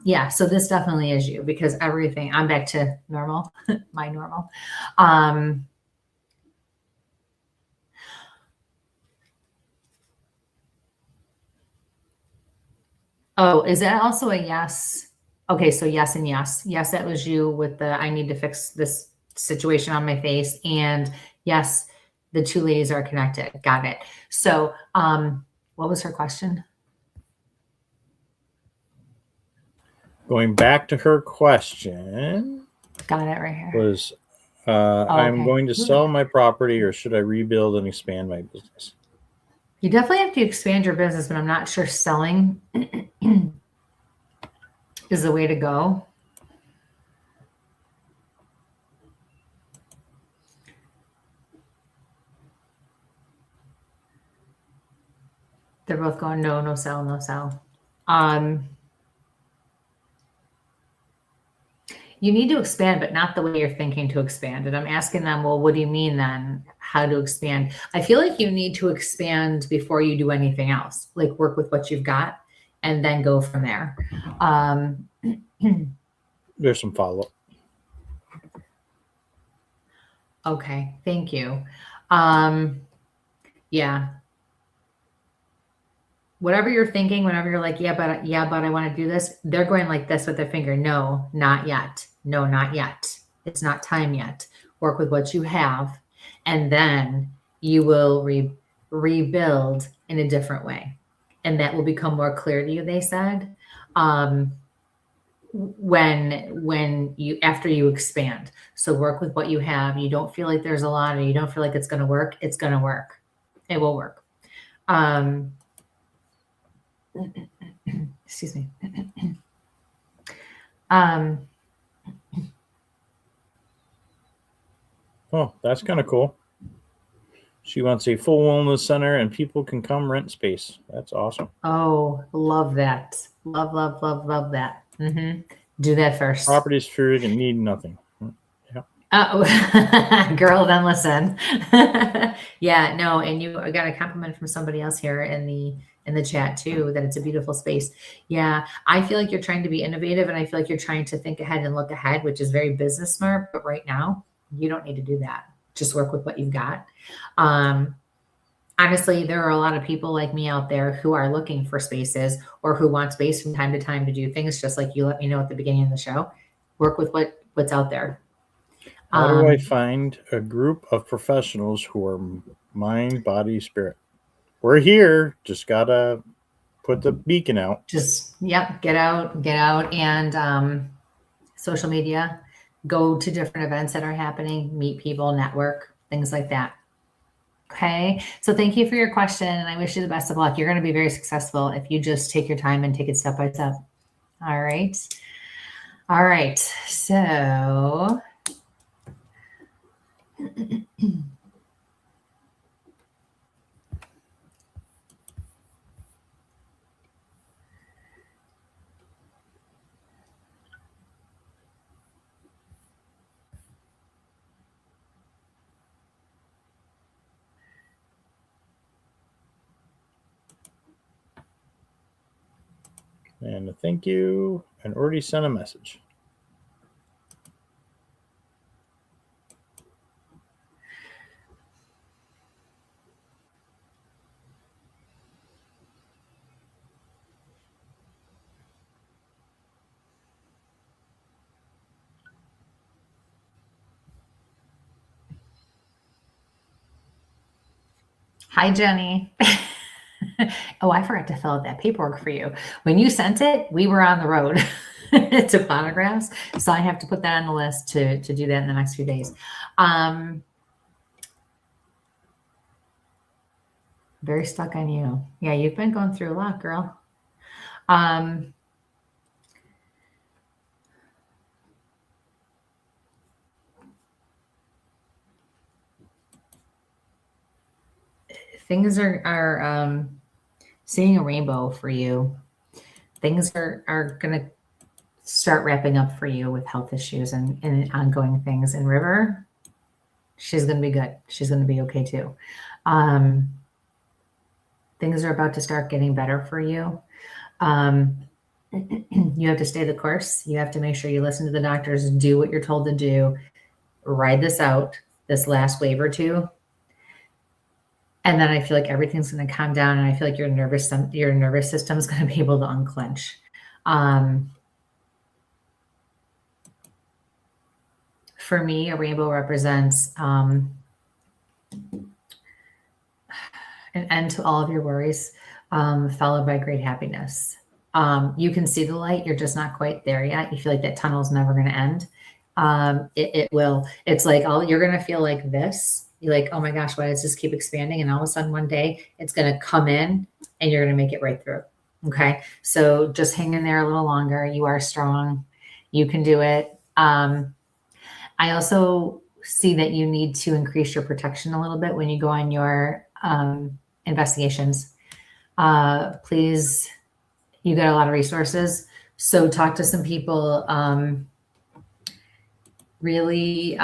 yeah, so this definitely is you because everything I'm back to normal, my normal. Oh, is that also a yes? Okay, so yes and yes. Yes, that was you with the I need to fix this situation on my face. And yes, the two ladies are connected. Got it. So what was her question? Going back to her question Got it right here. was I'm okay. going to sell my property or should I rebuild and expand my business? You definitely have to expand your business, but I'm not sure selling is the way to go. They're both going, no, no sell, no sell. You need to expand, but not the way you're thinking to expand. And I'm asking them, well, what do you mean then? How to expand? I feel like you need to expand before you do anything else, like work with what you've got and then go from there. There's some follow-up. Okay, thank you. Yeah. Whatever you're thinking, whenever you're like, yeah, but I want to do this, they're going like this with their finger. No, not yet. No, not yet. It's not time yet. Work with what you have, and then you will rebuild in a different way. And that will become more clear to you, they said. When you after you expand. So work with what you have. You don't feel like there's a lot, or you don't feel like it's gonna work. It's gonna work. It will work. Excuse me. Oh, that's kind of cool. She wants a full wellness center and people can come rent space. That's awesome. Oh, love that. Love, love, love, love that. Do that first. Property's free and need nothing. Yeah. Girl, then listen. Yeah, no, and you got a compliment from somebody else here in the chat too, that it's a beautiful space. Yeah, I feel like you're trying to be innovative and I feel like you're trying to think ahead and look ahead, which is very business smart. But right now, you don't need to do that. Just work with what you've got. Honestly, there are a lot of people like me out there who are looking for spaces or who want space from time to time to do things, just like you let me know at the beginning of the show. Work with what's out there. How do I find a group of professionals who are mind, body, spirit? We're here. Just gotta put the beacon out. Just get out, and social media. Go to different events that are happening, meet people, network, things like that. Okay, so thank you for your question, and I wish you the best of luck. You're going to be very successful if you just take your time and take it step by step. All right. So And a thank you, and already sent a message. hi, Jenny. Oh, I forgot to fill out that paperwork for you. When you sent it, we were on the road to phonographs. So I have to put that on the list to do that in the next few days. Very stuck on you. Yeah, you've been going through a lot, girl. Things are seeing a rainbow for you. Things are going to start wrapping up for you with health issues and ongoing things. And River, she's going to be good. She's going to be okay too. Things are about to start getting better for you. You have to stay the course. You have to make sure you listen to the doctors, do what you're told to do, ride this out, this last wave or two. And then I feel like everything's going to calm down, and I feel like your nervous system is going to be able to unclench. For me, a rainbow represents an end to all of your worries, followed by great happiness. You can see the light. You're just not quite there yet. You feel like that tunnel is never going to end. It will. It's like you're going to feel like this. You're like, oh my gosh, why does this keep expanding? And all of a sudden one day it's going to come in and you're going to make it right through. Okay. So just hang in there a little longer. You are strong. You can do it. I also see that you need to increase your protection a little bit when you go on your investigations. Please, you got a lot of resources. So talk to some people. Really,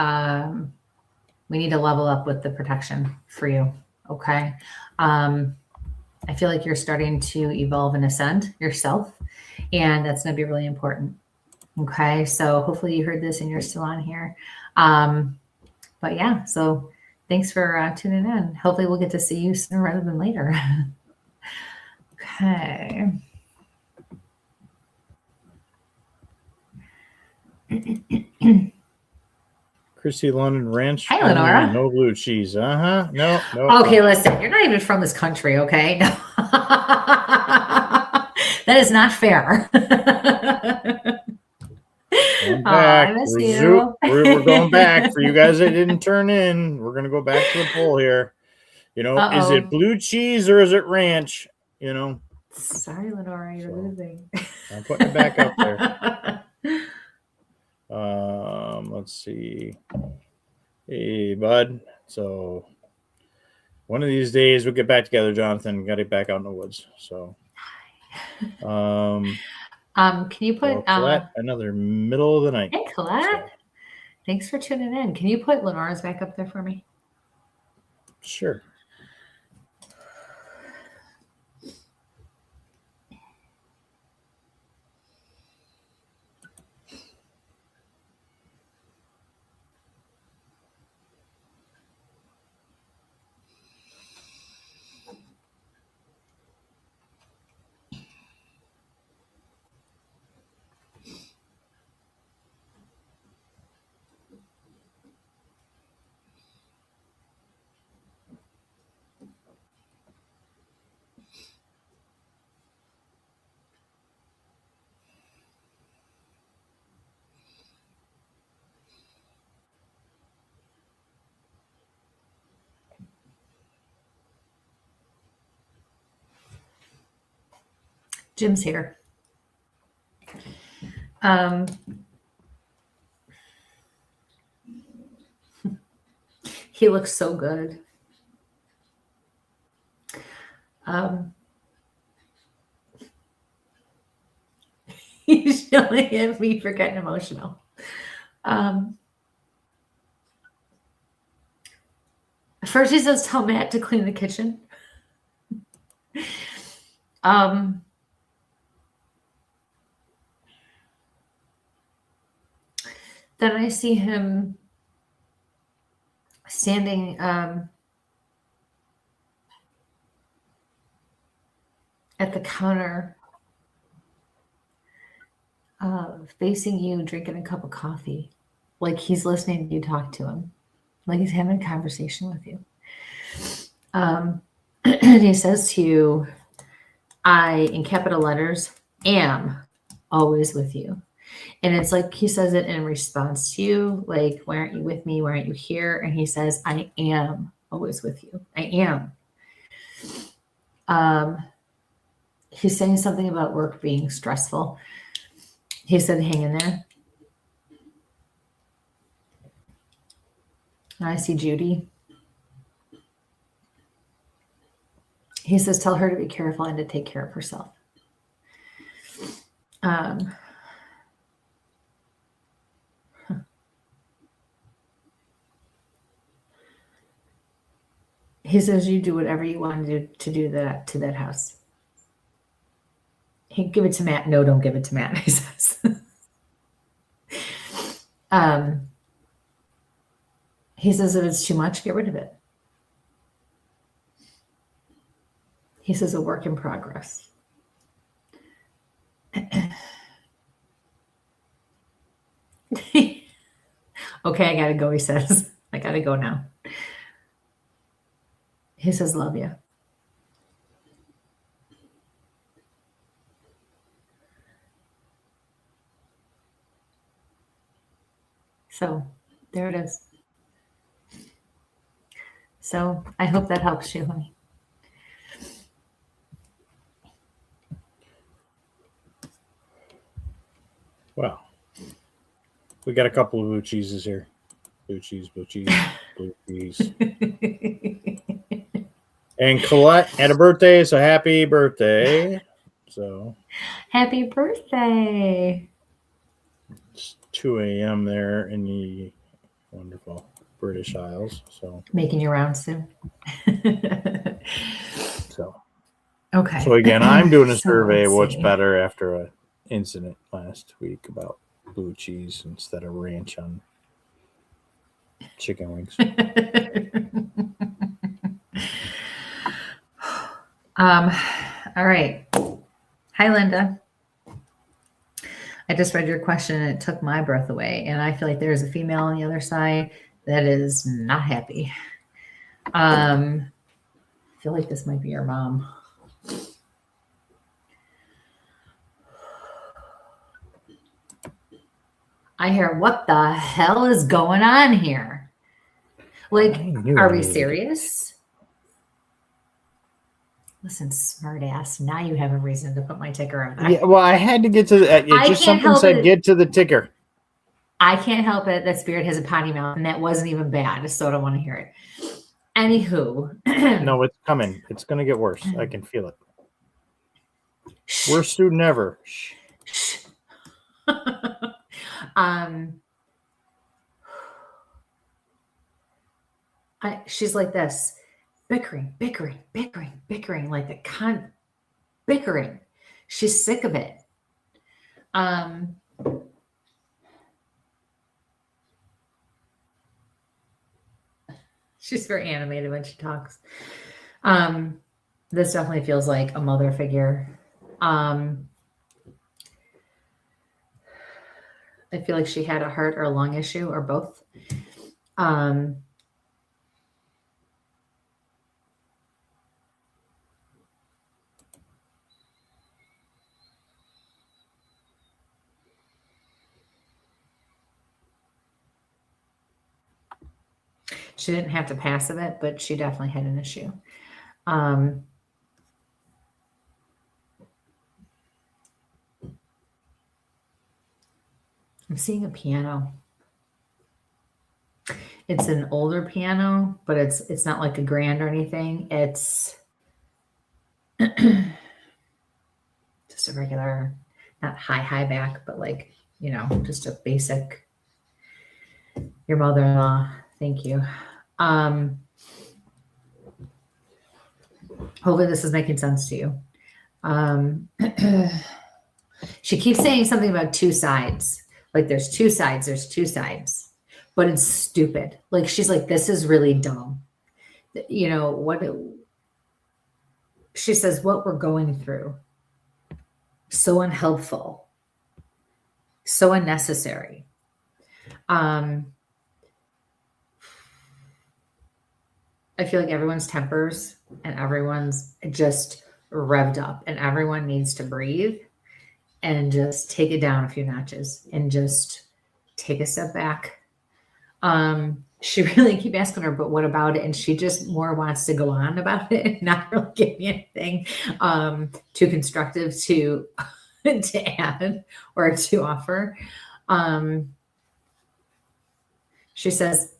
we need to level up with the protection for you. Okay. I feel like you're starting to evolve and ascend yourself, and that's going to be really important. Okay. So hopefully you heard this and you're still on here. But yeah, so thanks for tuning in. Hopefully we'll get to see you sooner rather than later. Okay. Kristie, London Ranch. Hi, Lenora. No blue cheese. No. Okay, listen, you're not even from this country, okay? No. That is not fair. Back. I miss you. We're going back. For you guys that didn't turn in, we're going to go back to the poll here. Is it blue cheese or is it ranch? Sorry, Lenora, you're losing. I'm putting it back up there. Let's see. Hey, bud. So one of these days we'll get back together, Jonathan. Got it back out in the woods. So, can you put Colette, another middle of the night. Hey, Colette. So. Thanks for tuning in. Can you put Lenora's back up there for me? Sure. Jim's here. He looks so good. He's yelling at me for getting emotional. First he says, tell Matt to clean the kitchen. Then I see him standing at the counter, facing you, drinking a cup of coffee, like he's listening to you talk to him, like he's having a conversation with you. And he says to you, I, in capital letters, am always with you. And it's like he says it in response to you, like, why aren't you with me? Why aren't you here? And he says, I am always with you. I am. He's saying something about work being stressful. He said, hang in there. I see Judy. He says, tell her to be careful and to take care of herself. He says you do whatever you want to do that to that house. He give it to Matt. No, don't give it to Matt. He says. He says if it's too much, get rid of it. He says a work in progress. Okay, I gotta go. He says, I gotta go now. He says, love you. So there it is. So I hope that helps you, honey. Well, we got a couple of blue cheeses here. Blue cheese. And Colette had a birthday, so happy birthday. So happy birthday. It's 2 a.m. there in the wonderful British Isles. So making your rounds soon. So okay. So again, I'm doing a So survey. let's What's see. better after an incident last week about blue cheese instead of ranch on chicken wings. All right. Hi, Linda. I just read your question and it took my breath away. And I feel like there's a female on the other side that is not happy. I feel like this might be your mom. I hear, what the hell is going on here? Like, are we serious? Listen, smart ass. Now you have a reason to put my ticker on there. Yeah, well, I had to get to the. I Just can't something help said it. get to the ticker. I can't help it that Spirit has a potty mouth, and that wasn't even bad, so I don't want to hear it. Anywho. No, it's coming. It's going to get worse. I can feel it. Worst student ever. Shh. She's like this, bickering, like the bickering. She's sick of it. She's very animated when she talks. This definitely feels like a mother figure. I feel like she had a heart or a lung issue or both. She didn't have to pass of it, but she definitely had an issue. I'm seeing a piano. It's an older piano, but it's not like a grand or anything. It's just a regular, not high back, but like, just a basic. Your mother-in-law. Thank you. Hopefully this is making sense to you. She keeps saying something about two sides. Like there's two sides, but it's stupid. Like she's like, this is really dumb. She says, what we're going through. So unhelpful. So unnecessary. I feel like everyone's tempers and everyone's just revved up and everyone needs to breathe and just take it down a few notches and just take a step back. She really keep asking her, but what about it? And she just more wants to go on about it and not really give me anything too constructive to add or to offer. She says,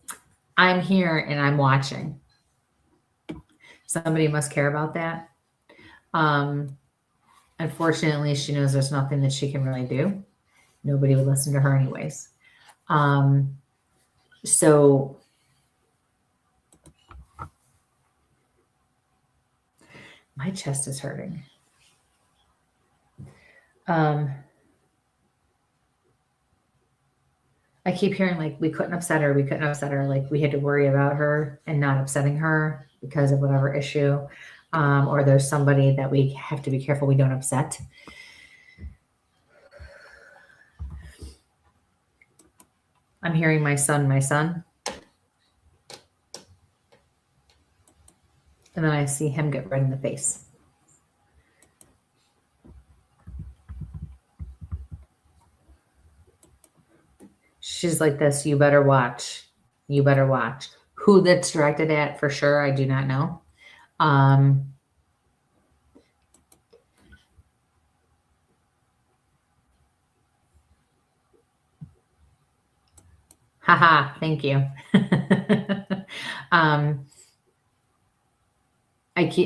I'm here and I'm watching. Somebody must care about that. Unfortunately, she knows there's nothing that she can really do. Nobody would listen to her anyways. So My chest is hurting. I keep hearing like we couldn't upset her. Like we had to worry about her and not upsetting her because of whatever issue. Or there's somebody that we have to be careful we don't upset. I'm hearing my son. And then I see him get red in the face. She's like this, you better watch. Who that's directed at, for sure, I do not know. Haha, thank you.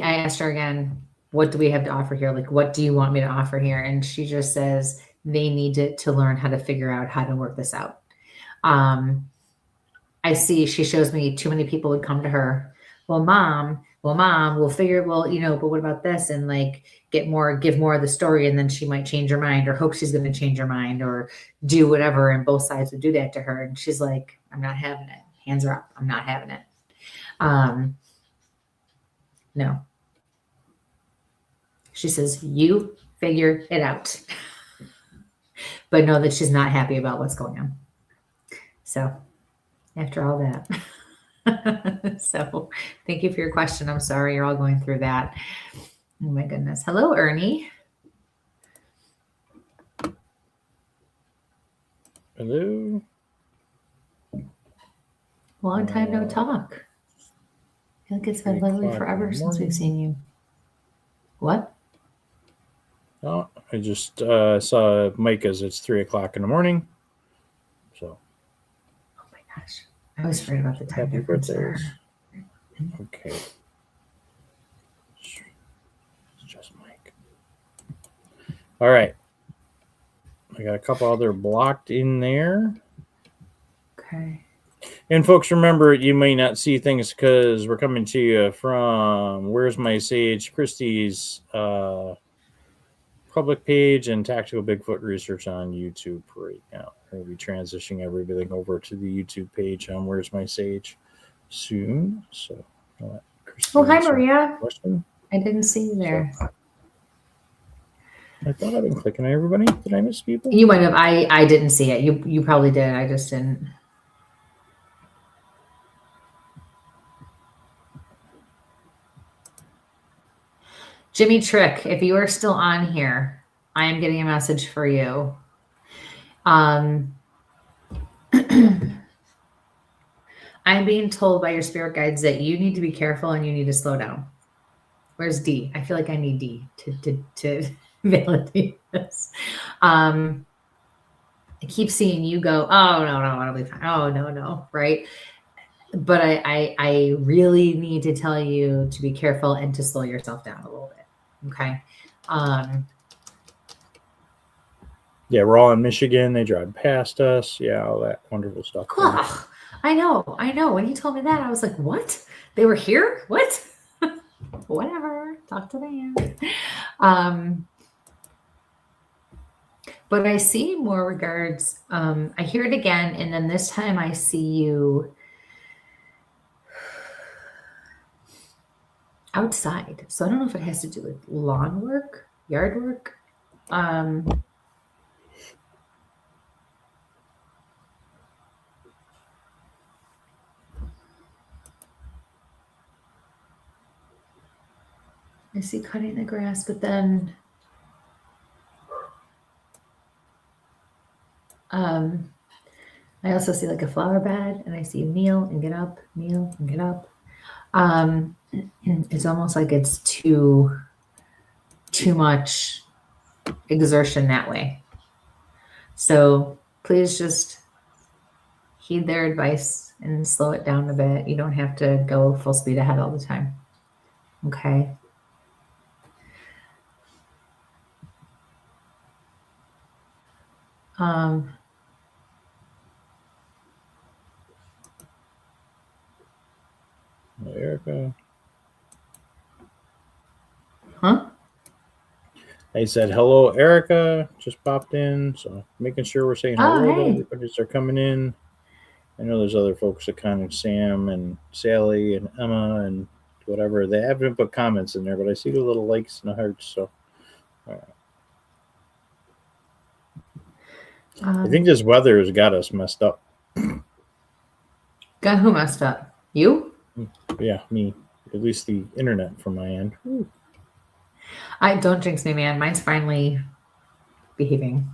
I asked her again, what do we have to offer here? Like, what do you want me to offer here? And she just says they need to learn how to figure out how to work this out. I see she shows me too many people would come to her. Well, mom, we'll figure, but what about this? And like give more of the story. And then she might change her mind or hope she's going to change her mind or do whatever. And both sides would do that to her. And she's like, I'm not having it. Hands are up. I'm not having it. No. She says, you figure it out. But know that she's not happy about what's going on. So after all that. So thank you for your question. I'm sorry you're all going through that. Oh my goodness. Hello, Ernie. Hello. Long time no talk. I feel like it's been literally forever since we've seen you. What? Oh, I just saw Mike as it's 3:00 in the morning. So. Oh my gosh. I always forget about the time Happy difference. birthdays. Okay. It's just Mike. All right. I got a couple other blocked in there. Okay. And folks, remember, you may not see things because we're coming to you from Where's My Sage, Kristie's public page and Tactical Bigfoot Research on YouTube right now. We'll be transitioning everything over to the YouTube page on Where's My Sage soon. So, hi, Maria. Question. I didn't see you there. So, I thought I'd been clicking on everybody. Did I miss people? You might have. I didn't see it. You probably did. I just didn't. Jimmy Trick, if you are still on here, I am getting a message for you. I'm being told by your spirit guides that you need to be careful and you need to slow down. Where's D? I feel like I need D to validate this. I keep seeing you go, oh, no, it'll be fine. Oh, no, right? But I really need to tell you to be careful and to slow yourself down a little bit. Okay. Yeah, we're all in Michigan. They drive past us. Yeah, all that wonderful stuff. Oh, I know. When you told me that, I was like, what? They were here? What? Whatever. Talk to them. But I see more regards. I hear it again, and then this time I see you outside. So I don't know if it has to do with lawn work, yard work. I see cutting the grass, but then I also see like a flower bed, and I see you kneel and get up, kneel and get up. It's almost like it's too much exertion that way. So please just heed their advice and slow it down a bit. You don't have to go full speed ahead all the time. Okay. Erica. I said, hello, Erica. Just popped in. So making sure we're saying Oh, hello to hey. everybody as they're coming in. I know there's other folks that kind of Sam and Sally and Emma and whatever. They haven't put comments in there, but I see the little likes and the hearts. So I think this weather has got us messed up. Got who messed up? You? Yeah, me. At least the internet from my end. Ooh. I don't jinx me, man. Mine's finally behaving.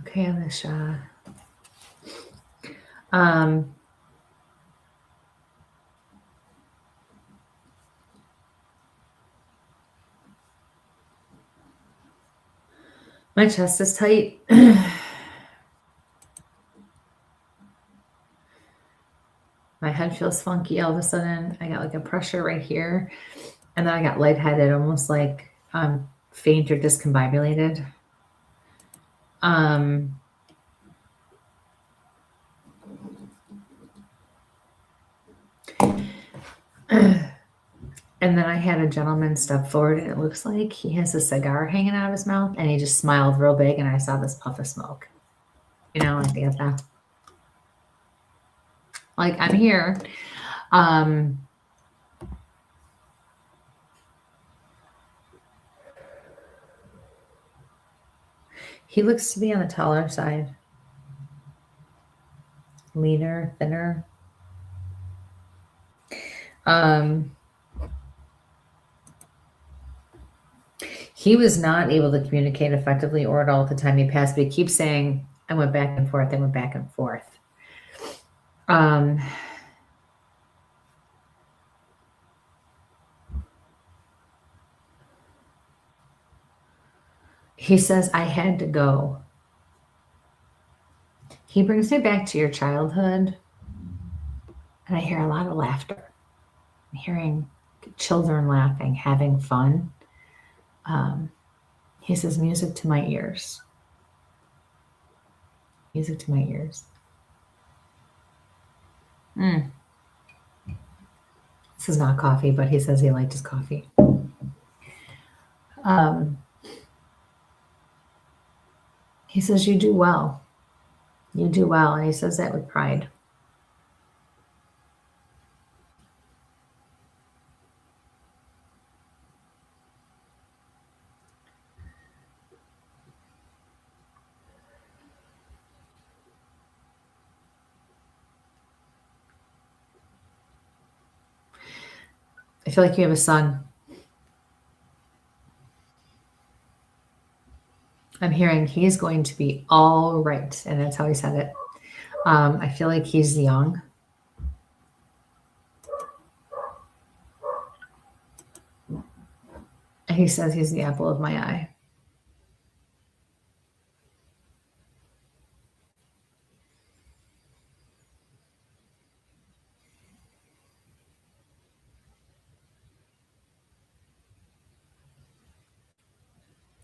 Okay, Alicia. My chest is tight. My head feels funky all of a sudden. I got like a pressure right here. And then I got lightheaded, almost like faint or discombobulated. And then I had a gentleman step forward, and it looks like he has a cigar hanging out of his mouth, and he just smiled real big, and I saw this puff of smoke. You know, like that. Like, I'm here. He looks to be on the taller side. Leaner, thinner. He was not able to communicate effectively or at all at the time he passed, but he keeps saying, I went back and forth, I went back and forth. He says, I had to go. He brings me back to your childhood, and I hear a lot of laughter. I'm hearing children laughing, having fun. He says, music to my ears. Music to my ears. This is not coffee, but he says he liked his coffee. He says, you do well. You do well. And he says that with pride. I feel like you have a son. I'm hearing he's going to be all right. And that's how he said it. I feel like he's young. And he says he's the apple of my eye.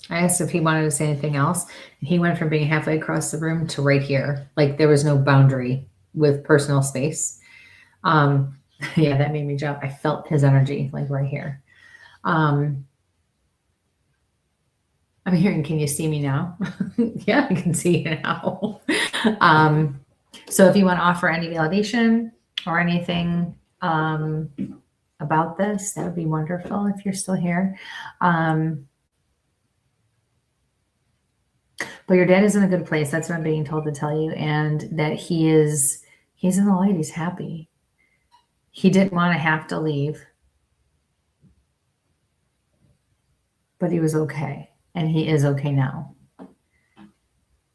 I asked if he wanted to say anything else, and he went from being halfway across the room to right here. Like there was no boundary with personal space. Yeah, that made me jump. I felt his energy like right here. I'm hearing, can you see me now? Yeah, I can see you now. So if you want to offer any validation or anything about this, that would be wonderful if you're still here. But your dad is in a good place. That's what I'm being told to tell you. And that he's in the light. He's happy. He didn't want to have to leave. But he was okay. And he is okay now.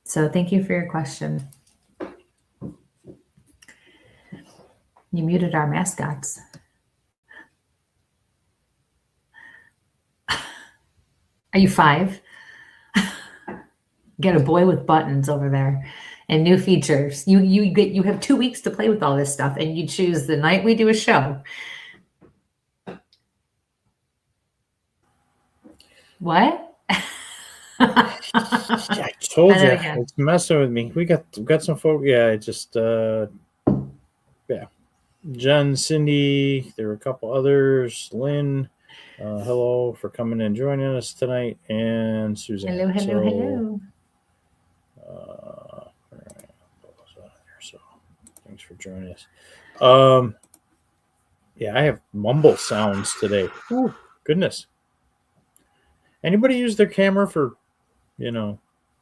So thank you for your question. You muted our mascots. Are you 5? Get a boy with buttons over there and new features. You have 2 weeks to play with all this stuff, and you choose the night we do a show. What? I told you it's messing with me. We got some folks. Yeah, I just Jen, Cindy, there were a couple others. Lynn, hello for coming and joining us tonight, and Suzanne. Hello. All right. So thanks for joining us. Yeah, I have mumble sounds today. Ooh, goodness. Anybody use their camera for,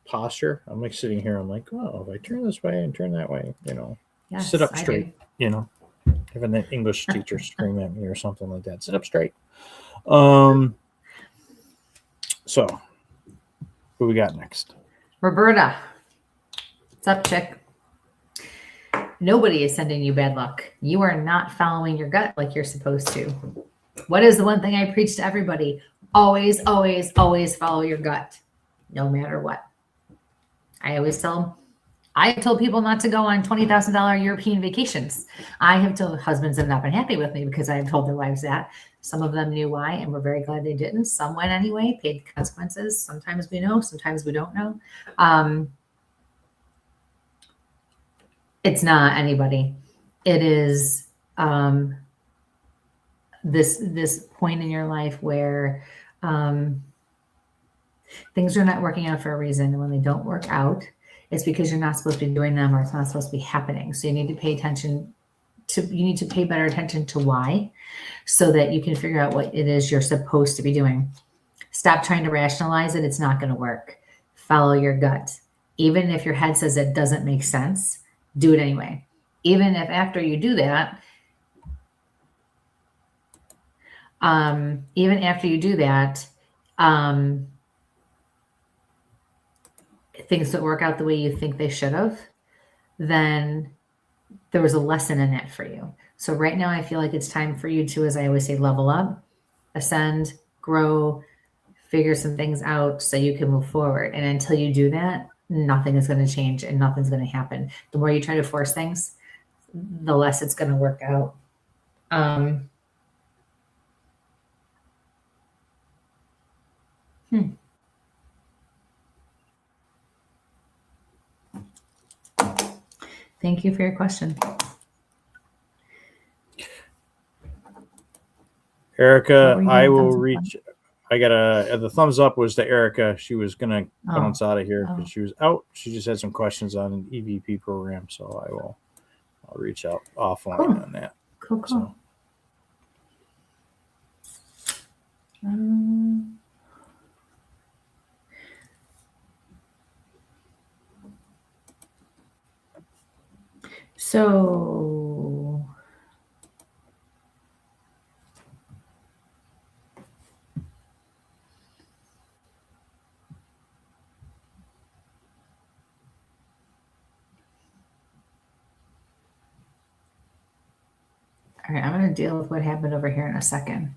posture? I'm like sitting here. I'm like, oh, if I turn this way and turn that way, Yes, sit up I straight, having an English teacher scream at me or something like that. Sit up straight. So who we got next? Roberta. What's up, chick? Nobody is sending you bad luck. You are not following your gut like you're supposed to. What is the one thing I preach to everybody? Always, always, always follow your gut, no matter what. I have told people not to go on $20,000 European vacations. I have told husbands have not been happy with me because I have told their wives that. Some of them knew why and were very glad they didn't. Some went anyway, paid the consequences. Sometimes we know, sometimes we don't know. It's not anybody. It is this point in your life where things are not working out for a reason. And when they don't work out, it's because you're not supposed to be doing them or it's not supposed to be happening. So you need to pay better attention to why, so that you can figure out what it is you're supposed to be doing. Stop trying to rationalize it. It's not going to work. Follow your gut. Even if your head says it doesn't make sense, do it anyway. Even if after you do that, things don't work out the way you think they should have, then there was a lesson in that for you. So right now I feel like it's time for you to, as I always say, level up, ascend, grow, figure some things out so you can move forward. And until you do that, nothing is going to change and nothing's going to happen. The more you try to force things, the less it's going to work out. Thank you for your question. Erica, I will reach. I got the thumbs up was to Erica. She was going to bounce out of here because she was out. She just had some questions on an EVP program. So I'll reach out offline on that. Cool. So all right, I'm going to deal with what happened over here in a second.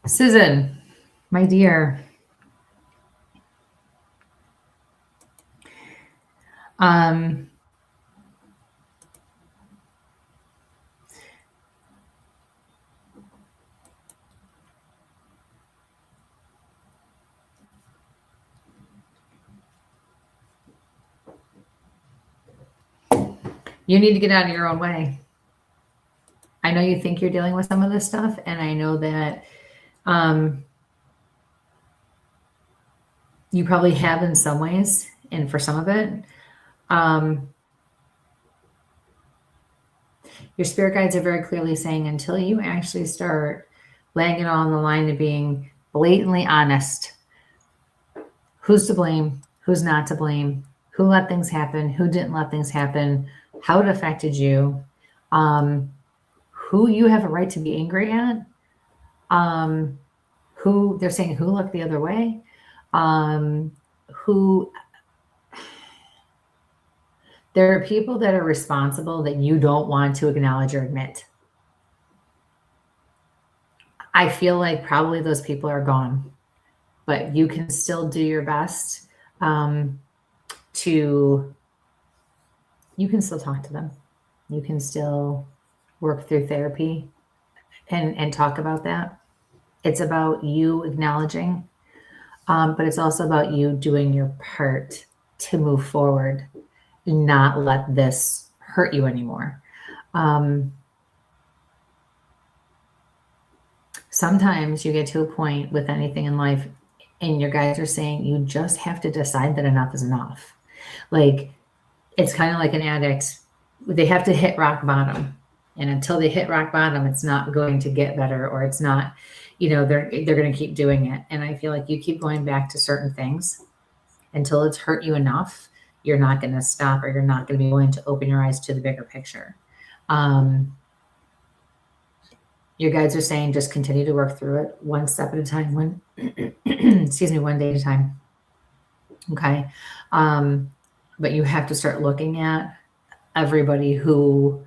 Susan, my dear. You need to get out of your own way. I know you think you're dealing with some of this stuff, and I know that you probably have in some ways, and for some of it, your spirit guides are very clearly saying until you actually start laying it all on the line and being blatantly honest, who's to blame, who's not to blame, who let things happen, who didn't let things happen, how it affected you, who you have a right to be angry at, who they're saying who looked the other way, who there are people that are responsible that you don't want to acknowledge or admit. I feel like probably those people are gone, but you can still do your best you can still talk to them. You can still work through therapy and talk about that. It's about you acknowledging, but it's also about you doing your part to move forward, not let this hurt you anymore. sometimes you get to a point with anything in life and your guys are saying you just have to decide that enough is enough. Like, it's kind of like an addict. They have to hit rock bottom. And until they hit rock bottom, it's not going to get better, or it's not, they're going to keep doing it. And I feel like you keep going back to certain things until it's hurt you enough. You're not going to stop, or you're not going to be willing to open your eyes to the bigger picture. Your guides are saying just continue to work through it one step at a time, one day at a time. Okay. But you have to start looking at everybody who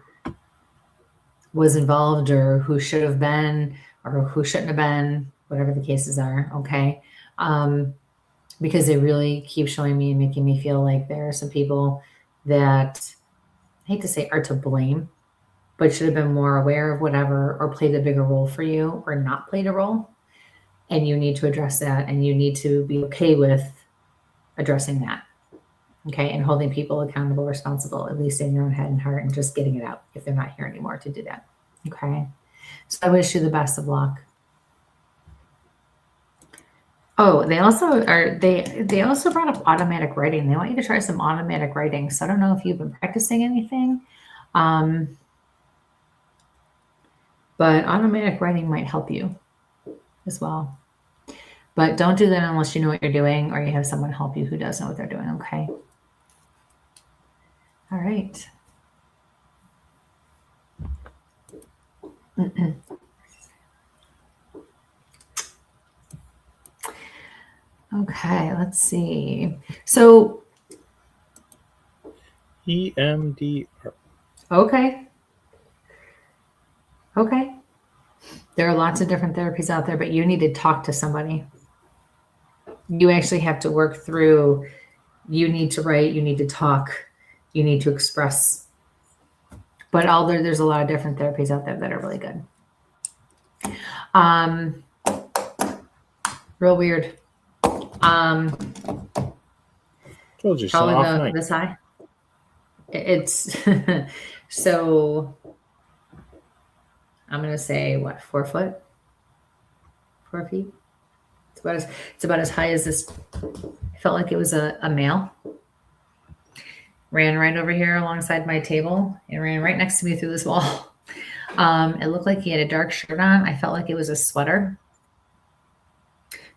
was involved, or who should have been, or who shouldn't have been, whatever the cases are. Okay. Because they really keep showing me and making me feel like there are some people that, I hate to say, are to blame, but should have been more aware of whatever, or played a bigger role for you, or not played a role. And you need to address that, and you need to be okay with addressing that. Okay. And holding people accountable, responsible, at least in your own head and heart, and just getting it out if they're not here anymore to do that. Okay. So I wish you the best of luck. Oh, they also brought up automatic writing. They want you to try some automatic writing. So I don't know if you've been practicing anything. But automatic writing might help you as well. But don't do that unless you know what you're doing, or you have someone help you who does know what they're doing. Okay. All right. Okay, let's see. So EMDR. Okay. There are lots of different therapies out there, but you need to talk to somebody. You actually have to work through, you need to write, you need to talk, you need to express. But there's a lot of different therapies out there that are really good. Real weird. Told you, Probably this high. It's so I'm gonna say what, 4 foot? 4 feet? It's about as high as this. I felt like it was a male. Ran right over here alongside my table and ran right next to me through this wall. It looked like he had a dark shirt on. I felt like it was a sweater.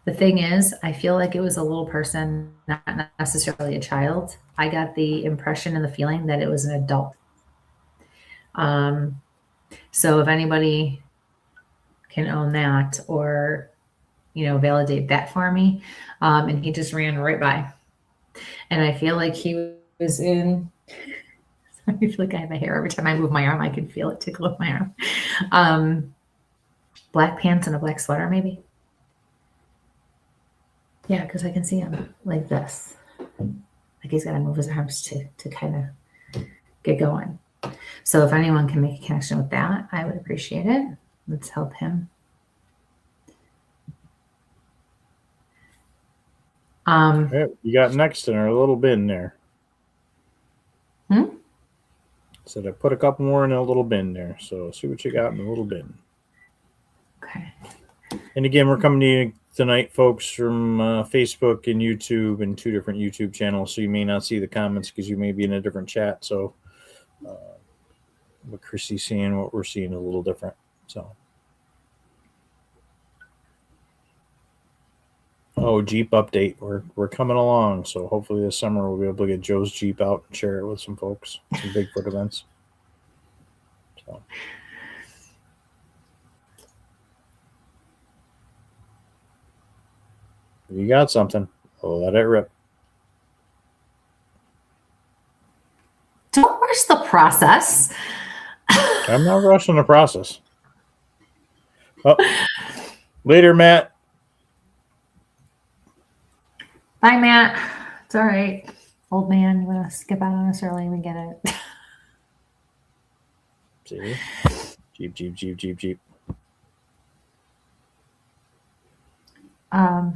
The thing is, I feel like it was a little person, not necessarily a child. I got the impression and the feeling that it was an adult. So if anybody can own that, or, validate that for me. And he just ran right by. And I feel like he was in, I feel like I have a hair. Every time I move my arm, I can feel it tickle up my arm. Black pants and a black sweater, maybe. Yeah, because I can see him like this. Like he's got to move his arms to kind of get going. So if anyone can make a connection with that, I would appreciate it. Let's help him. You got next in our little bin there. Said I put a couple more in a little bin there. So see what you got in the little bin. Okay. And again, we're coming to you tonight, folks, from Facebook and YouTube, and 2 different YouTube channels. So you may not see the comments because you may be in a different chat. So what Kristie's seeing, what we're seeing, is a little different. So. Oh, Jeep update. We're coming along. So hopefully this summer we'll be able to get Joe's Jeep out and share it with some folks, some Bigfoot events. So. If you got something, let it rip. Don't rush the process. I'm not rushing the process. Oh, later, Matt. Bye, Matt. It's all right. Old man, you want to skip out on us early? We get it. See? Jeep. All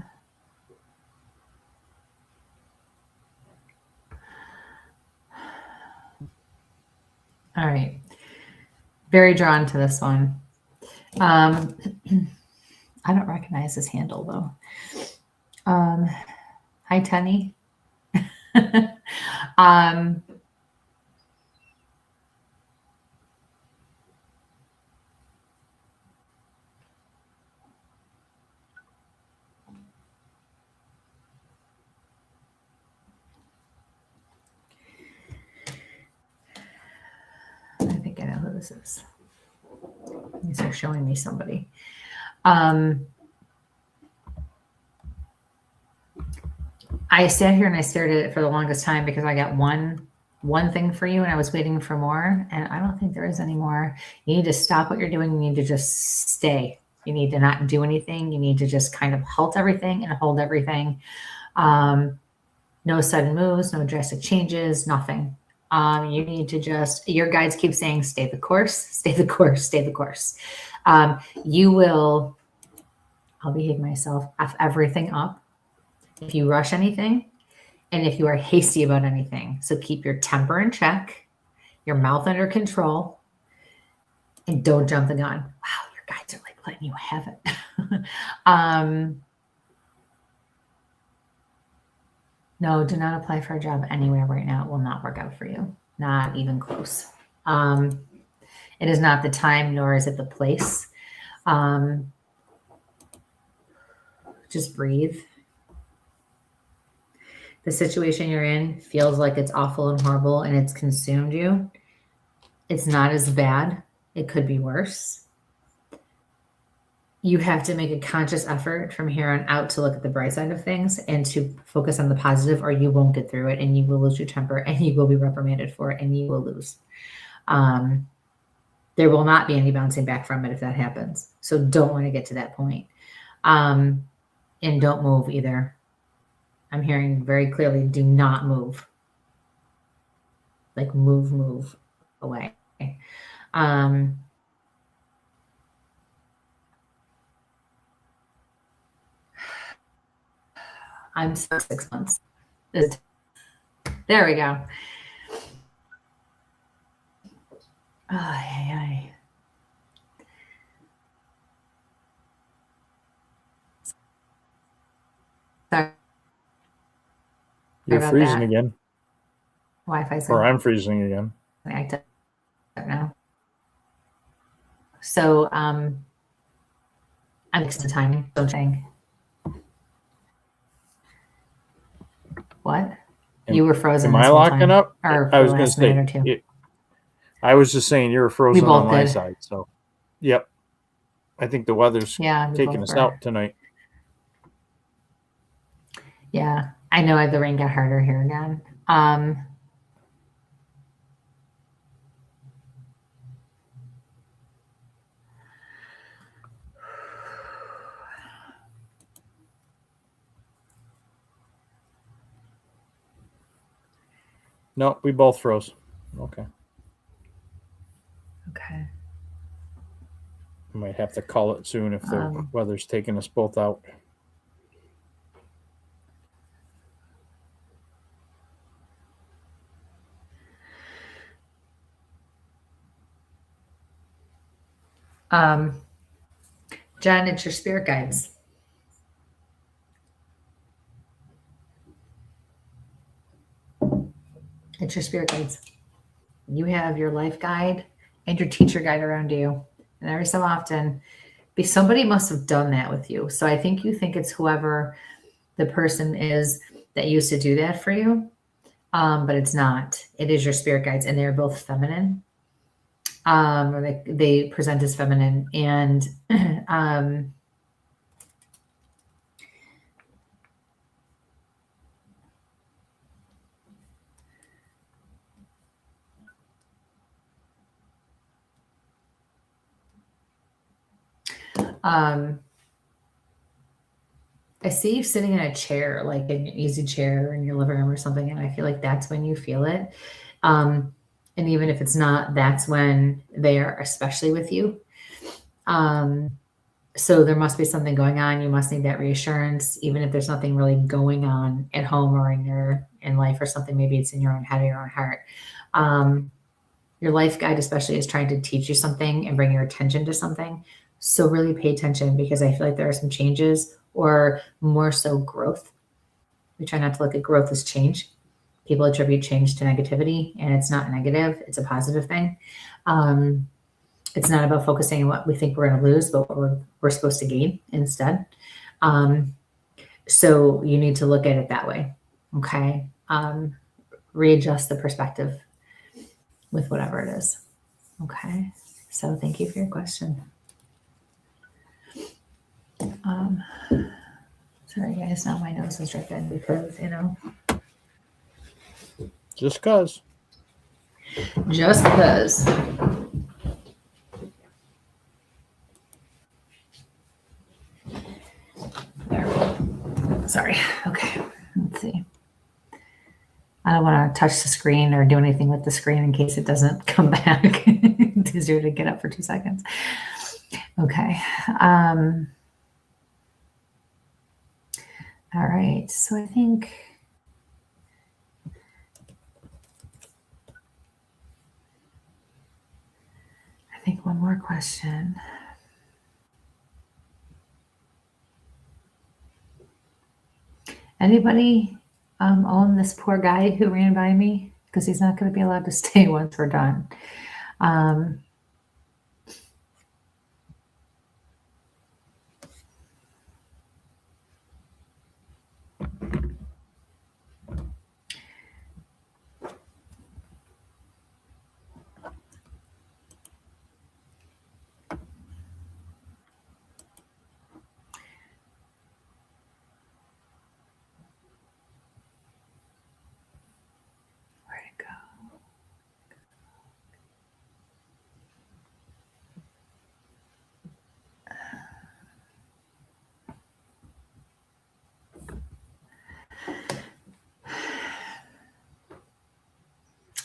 right. Very drawn to this one. I don't recognize this handle though. Hi, Tenny. I think I know who this is. They're showing me somebody. I sat here and I stared at it for the longest time because I got one thing for you and I was waiting for more, and I don't think there is any more. You need to stop what you're doing. You need to just stay. You need to not do anything. You need to just kind of halt everything and hold everything. No sudden moves, no drastic changes, nothing. You need to just, your guides keep saying, stay the course, stay the course, stay the course. You will, I'll behave myself, F everything up if you rush anything and if you are hasty about anything. So keep your temper in check, your mouth under control, and don't jump the gun. Wow, your guides are like letting you have it. No, do not apply for a job anywhere right now. It will not work out for you. Not even close. It is not the time, nor is it the place. Just breathe. The situation you're in feels like it's awful and horrible and it's consumed you. It's not as bad. It could be worse. You have to make a conscious effort from here on out to look at the bright side of things and to focus on the positive, or you won't get through it and you will lose your temper and you will be reprimanded for it and you will lose. There will not be any bouncing back from it if that happens. So don't want to get to that point. And don't move either. I'm hearing very clearly, do not move. Like move away. I'm 6 months. There we go. Ay. Sorry. You're freezing again. Wi-Fi. Or I'm freezing again. I don't know. So I'm mixing the timing. Something. What? You were frozen. Am I locking up? Or I was going to say. I was just saying you were frozen on my side. So, yep. I think the weather's taking us out tonight. Yeah, I know the rain got harder here again. No, we both froze. Okay. We might have to call it soon if the weather's taking us both out. Jen, it's your spirit guides. It's your spirit guides. You have your life guide and your teacher guide around you. And every so often, somebody must have done that with you. So I think you think it's whoever the person is that used to do that for you. But it's not. It is your spirit guides, and they're both feminine. Or they present as feminine. And I see you sitting in a chair, like an easy chair in your living room or something. And I feel like that's when you feel it. And even if it's not, that's when they are especially with you. So there must be something going on. You must need that reassurance, even if there's nothing really going on at home or in life or something. Maybe it's in your own head or your own heart. Your life guide especially is trying to teach you something and bring your attention to something. So really pay attention, because I feel like there are some changes, or more so growth. We try not to look at growth as change. People attribute change to negativity, and it's not negative. It's a positive thing. It's not about focusing on what we think we're going to lose, but what we're supposed to gain instead. So you need to look at it that way. Okay. Readjust the perspective with whatever it is. Okay. So thank you for your question. Sorry guys, now my nose is dripping because, Just cause. just because. There we go. Sorry. Okay. Let's see. I don't want to touch the screen or do anything with the screen in case it doesn't come back. It's easier to get up for 2 seconds. Okay. All right. So I think one more question. Anybody own this poor guy who ran by me? Because he's not going to be allowed to stay once we're done. Where'd it go?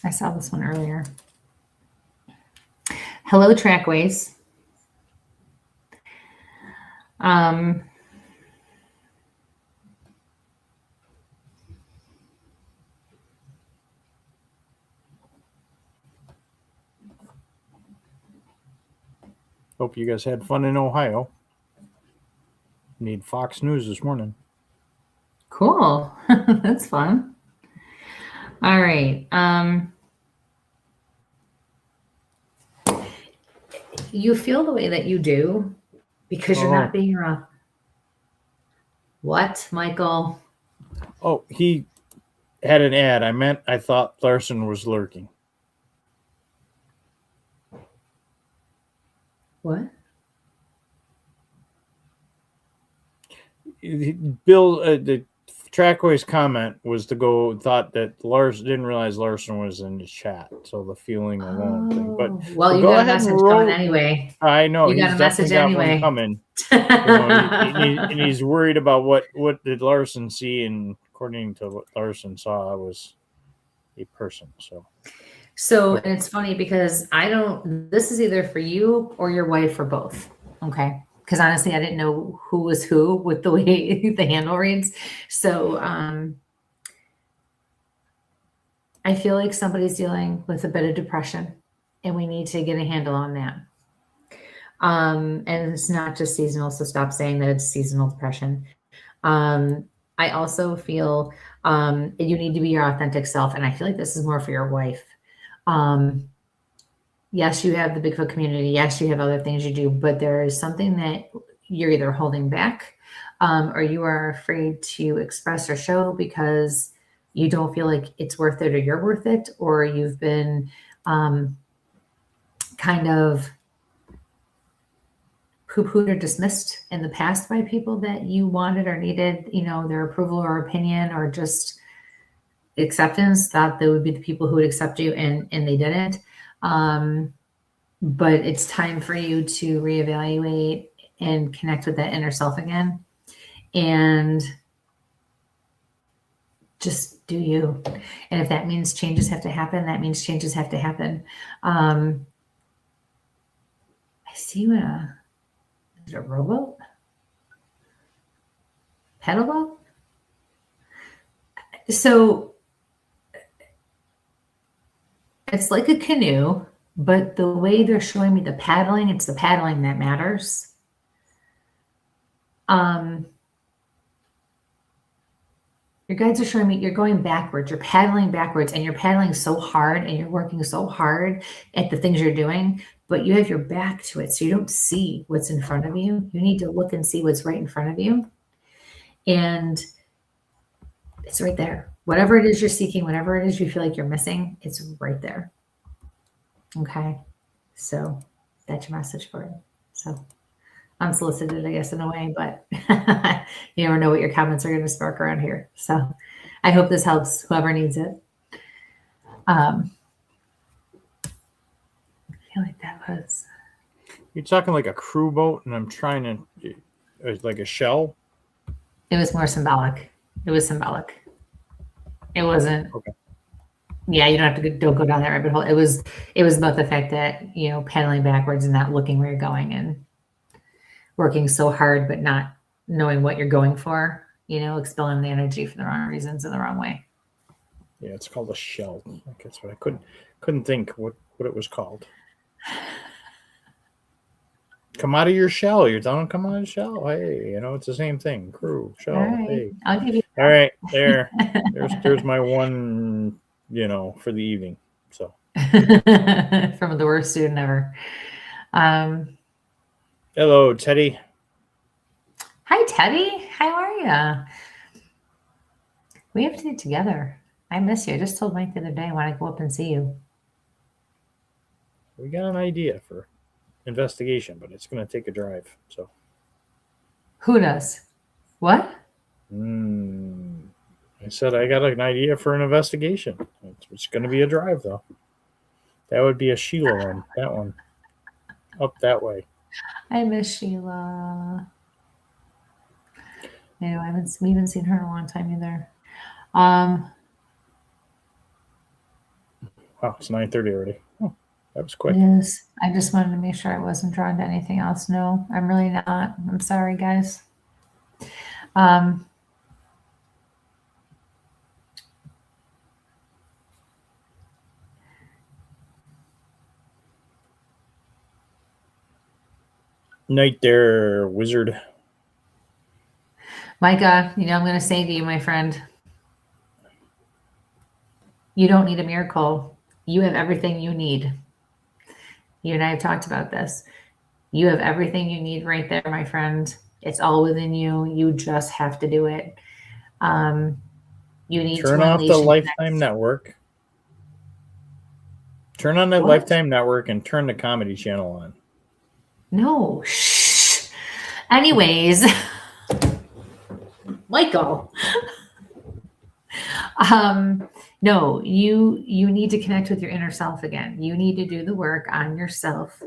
I saw this one earlier. Hello, Trackways. Hope you guys had fun in Ohio. Need Fox News this morning. Cool. That's fun. All right. You feel the way that you do because you're not being wrong. What, Michael? Oh, he had an ad. I thought Larson was lurking. What? Bill, the Trackway's comment was thought that Larson didn't realize Larson was in the chat. So the feeling alone thing. But well, you go got a ahead message and roll coming anyway. I know You got he's a message definitely got anyway. one coming. And he's worried about what did Larson see, and according to what Larson saw, was a person. So, and it's funny because this is either for you or your wife or both. Okay. Because honestly, I didn't know who was who with the way the handle reads. So I feel like somebody's dealing with a bit of depression, and we need to get a handle on that. And it's not just seasonal, so stop saying that it's seasonal depression. I also feel you need to be your authentic self, and I feel like this is more for your wife. Yes, you have the Bigfoot community. Yes, you have other things you do, but there is something that you're either holding back or you are afraid to express or show because you don't feel like it's worth it or you're worth it, or you've been kind of poo-pooed or dismissed in the past by people that you wanted or needed, their approval or opinion or just acceptance, thought they would be the people who would accept you, and they didn't. But it's time for you to reevaluate and connect with that inner self again, and just do you. And if that means changes have to happen, that means changes have to happen. I see you is it a rowboat? Pedal boat? So it's like a canoe, But the way they're showing me the paddling, it's the paddling that matters. Your guides are showing me you're going backwards. You're paddling backwards, and you're paddling so hard, and you're working so hard at the things you're doing, but you have your back to it, so you don't see what's in front of you. You need to look and see what's right in front of you. And it's right there. Whatever it is you're seeking, whatever it is you feel like you're missing, it's right there. Okay. So that's your message for it. So unsolicited, I guess, in a way, but you never know what your comments are going to spark around here. So I hope this helps whoever needs it. I feel like that was. You're talking like a crew boat, and I'm trying to, like a shell. It was more symbolic. It was symbolic. It wasn't. Okay. Yeah, you don't have to don't go down that rabbit hole. It was about the fact that, paddling backwards and not looking where you're going and working so hard, but not knowing what you're going for, expelling the energy for the wrong reasons in the wrong way. Yeah, it's called a shell. That's what I couldn't think what it was called. Come out of your shell. You're telling them come out of the shell. Hey, it's the same thing. Crew, shell. All right. Hey. I'll give you. All right, there's my one, for the evening. So from the worst student ever. Hello, Teddy. Hi, Teddy. How are you? We have to get together. I miss you. I just told Mike the other day I want to go up and see you. We got an idea for investigation, but it's going to take a drive. So who does? What? I said I got an idea for an investigation. It's going to be a drive, though. That would be a Sheila one. That one. Up that way. I miss Sheila. We haven't seen her in a long time either. Wow, it's 9:30 already. Oh, that was quick. Yes. I just wanted to make sure I wasn't drawn to anything else. No, I'm really not. I'm sorry, guys. Night there, wizard. Micah, I'm going to say to you, my friend, you don't need a miracle. You have everything you need. You and I have talked about this. You have everything you need right there, my friend. It's all within you. You just have to do it. You need to turn off the Lifetime Network. Turn on the Lifetime Network and turn the Comedy Channel on. No. Shh. Anyways, Michael. No, you need to connect with your inner self again. You need to do the work on yourself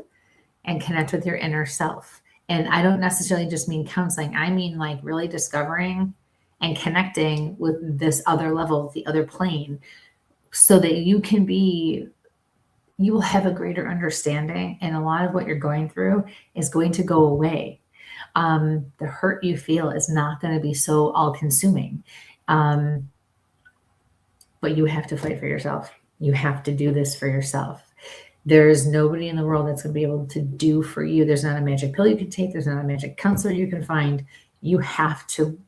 and connect with your inner self. And I don't necessarily just mean counseling. I mean like really discovering and connecting with this other level, the other plane, so that you will have a greater understanding. And a lot of what you're going through is going to go away. The hurt you feel is not going to be so all-consuming. But you have to fight for yourself. You have to do this for yourself. There's nobody in the world that's going to be able to do for you. There's not a magic pill you can take. There's not a magic counselor you can find. You have to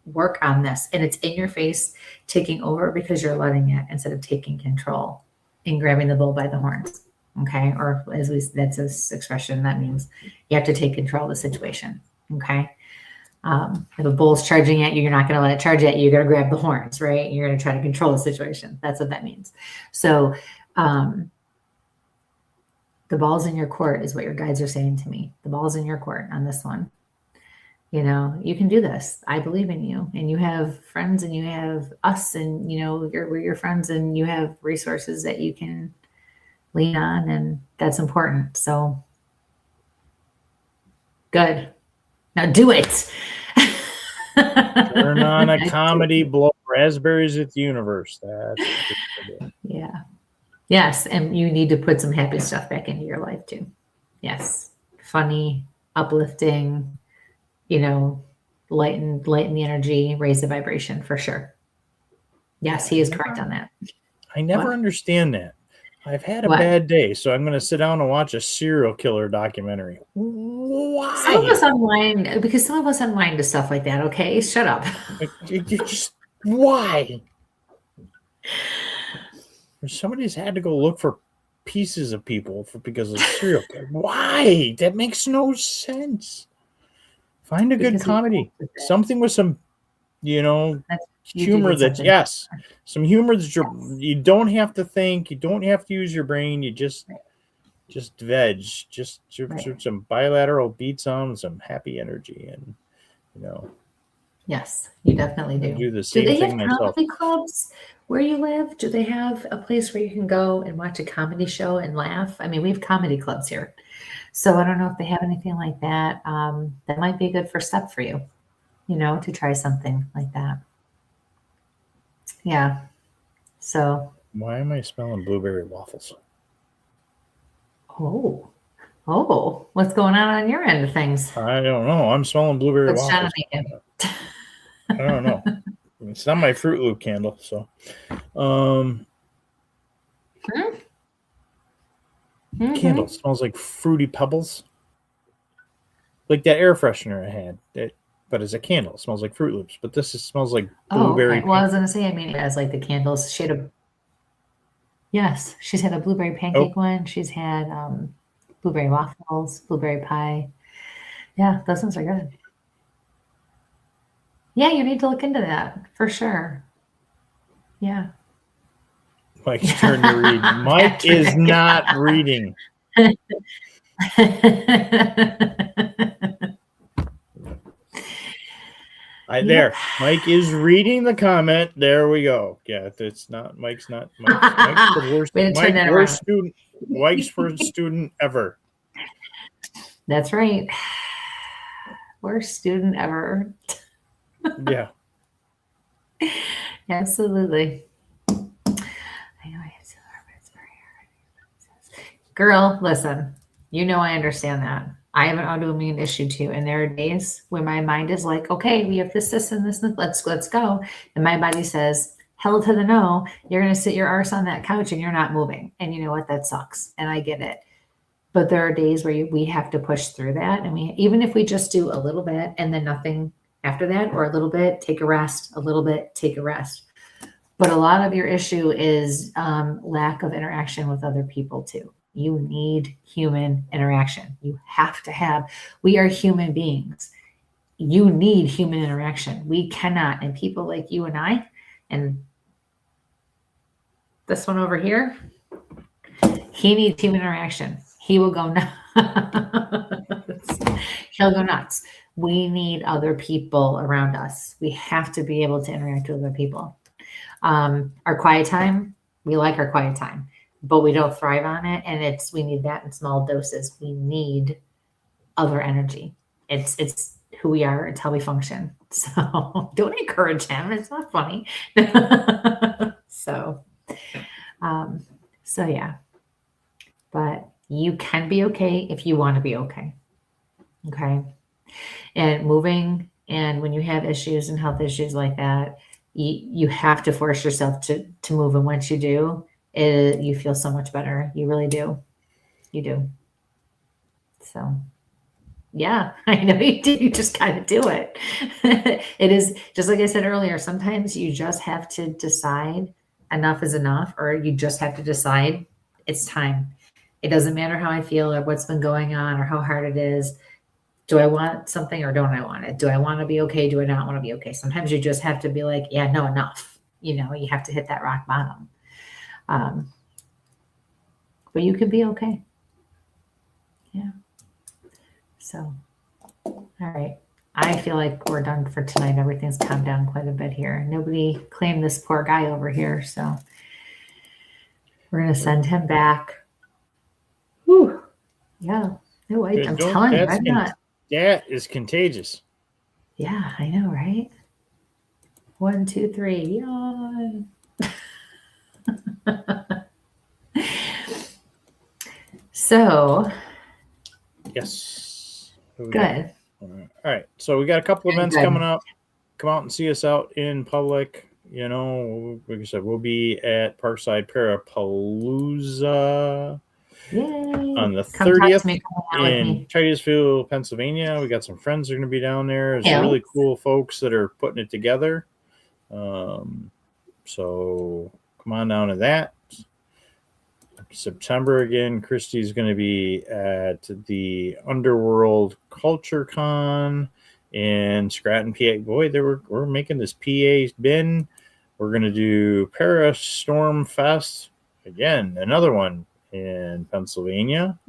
work on this. And it's in your face, taking over because you're letting it instead of taking control and grabbing the bull by the horns. Okay. Or that's this expression. That means you have to take control of the situation. Okay. If a bull's charging at you, you're not going to let it charge at you. You're going to grab the horns, right? You're going to try to control the situation. That's what that means. So, the ball's in your court is what your guides are saying to me. The ball's in your court on this one. You can do this. I believe in you, and you have friends, and you have us, and we're your friends, and you have resources that you can lean on, and that's important. So good. Now do it. Turn on a comedy, blow raspberries at the universe. That's yeah. Yes, and you need to put some happy stuff back into your life too. Yes, funny, uplifting, lighten the energy, raise the vibration for sure. Yes, he is correct on that. I never understand that. I've had a What? bad day, so I'm going to sit down and watch a serial killer documentary. Why? Some of us unwind because some of us unwind to stuff like that. Okay, shut up. Why? Somebody's had to go look for pieces of people because of serial killer. Why? That makes no sense. Find a good Because comedy, something with some, humor. That's some humor that you don't have to think, you don't have to use your brain. You just veg, just some bilateral beats on some happy energy, and Yes, you definitely do. do the same they thing have myself. comedy clubs where you live? Do they have a place where you can go and watch a comedy show and laugh? I mean, we have comedy clubs here. So I don't know if they have anything like that. That might be a good first step for you, to try something like that. Yeah. So. Why am I smelling blueberry waffles? Oh, what's going on your end of things? I don't know. I'm smelling blueberry What's waffles. I don't know. It's not my Fruit Loop candle, so. Candle smells like Fruity Pebbles, like that air freshener I had. But as a candle, it smells like Fruit Loops. But this smells like blueberry. Well, I was gonna say, it has like the candles. Yes, she's had a blueberry pancake one. She's had blueberry waffles, blueberry pie. Yeah, those ones are good. Yeah, you need to look into that for sure. Yeah. Mike's turn to read. Mike is not reading. There. Mike is reading the comment. There we go. Yeah, it's not. Mike's not. Mike's the worst. Worst student. Mike's worst student ever. That's right. Worst student ever. Yeah. Absolutely. Girl, listen, I understand that. I have an autoimmune issue too. And there are days when my mind is like, okay, we have this, and this, let's go. And my body says, hell to the no, you're going to sit your arse on that couch and you're not moving. And you know what? That sucks. And I get it. But there are days where we have to push through that. And even if we just do a little bit and then nothing after that, or a little bit, take a rest, a little bit, take a rest. But a lot of your issue is lack of interaction with other people too. You need human interaction. You have to have, we are human beings. You need human interaction. We cannot, and people like you and I, and this one over here, he needs human interaction. He will go nuts. He'll go nuts. We need other people around us. We have to be able to interact with other people. Our quiet time, we like our quiet time, but we don't thrive on it. And we need that in small doses. We need other energy. It's who we are. It's how we function. So don't encourage him. It's not funny. So yeah, but you can be okay if you want to be okay. Okay. And moving, and when you have issues and health issues like that, you have to force yourself to move. And once you do, you feel so much better. You really do. You do. So, yeah, I know you do. You just got to do it. It is just like I said earlier. Sometimes you just have to decide enough is enough, or you just have to decide it's time. It doesn't matter how I feel or what's been going on or how hard it is. Do I want something or don't I want it? Do I want to be okay? Do I not want to be okay? Sometimes you just have to be like, yeah, no, enough. You have to hit that rock bottom. But you can be okay. Yeah. So, all right. I feel like we're done for tonight. Everything's calmed down quite a bit here. Nobody claimed this poor guy over here. So we're going to send him back. Whew. Yeah. No, I'm telling you, I'm not. That is contagious. Yeah, I know, right? 1, 2, 3. Yawn. So. Yes. Good. All right. So we got a couple events coming up. Come out and see us out in public. you know, like I said, we'll be at Parkside Parapalooza Yay. on the Come talk 30th to me. Come hang out with in me. Titusville, Pennsylvania. We got some friends that are going to be down there. There's Yeah. really cool folks that are putting it together. So come on down to that. September again, Kristie's going to be at the Underworld Culture Con in Scranton, PA. Boy, we're making this PA bin. We're going to do Paris Storm Fest again, another one in Pennsylvania,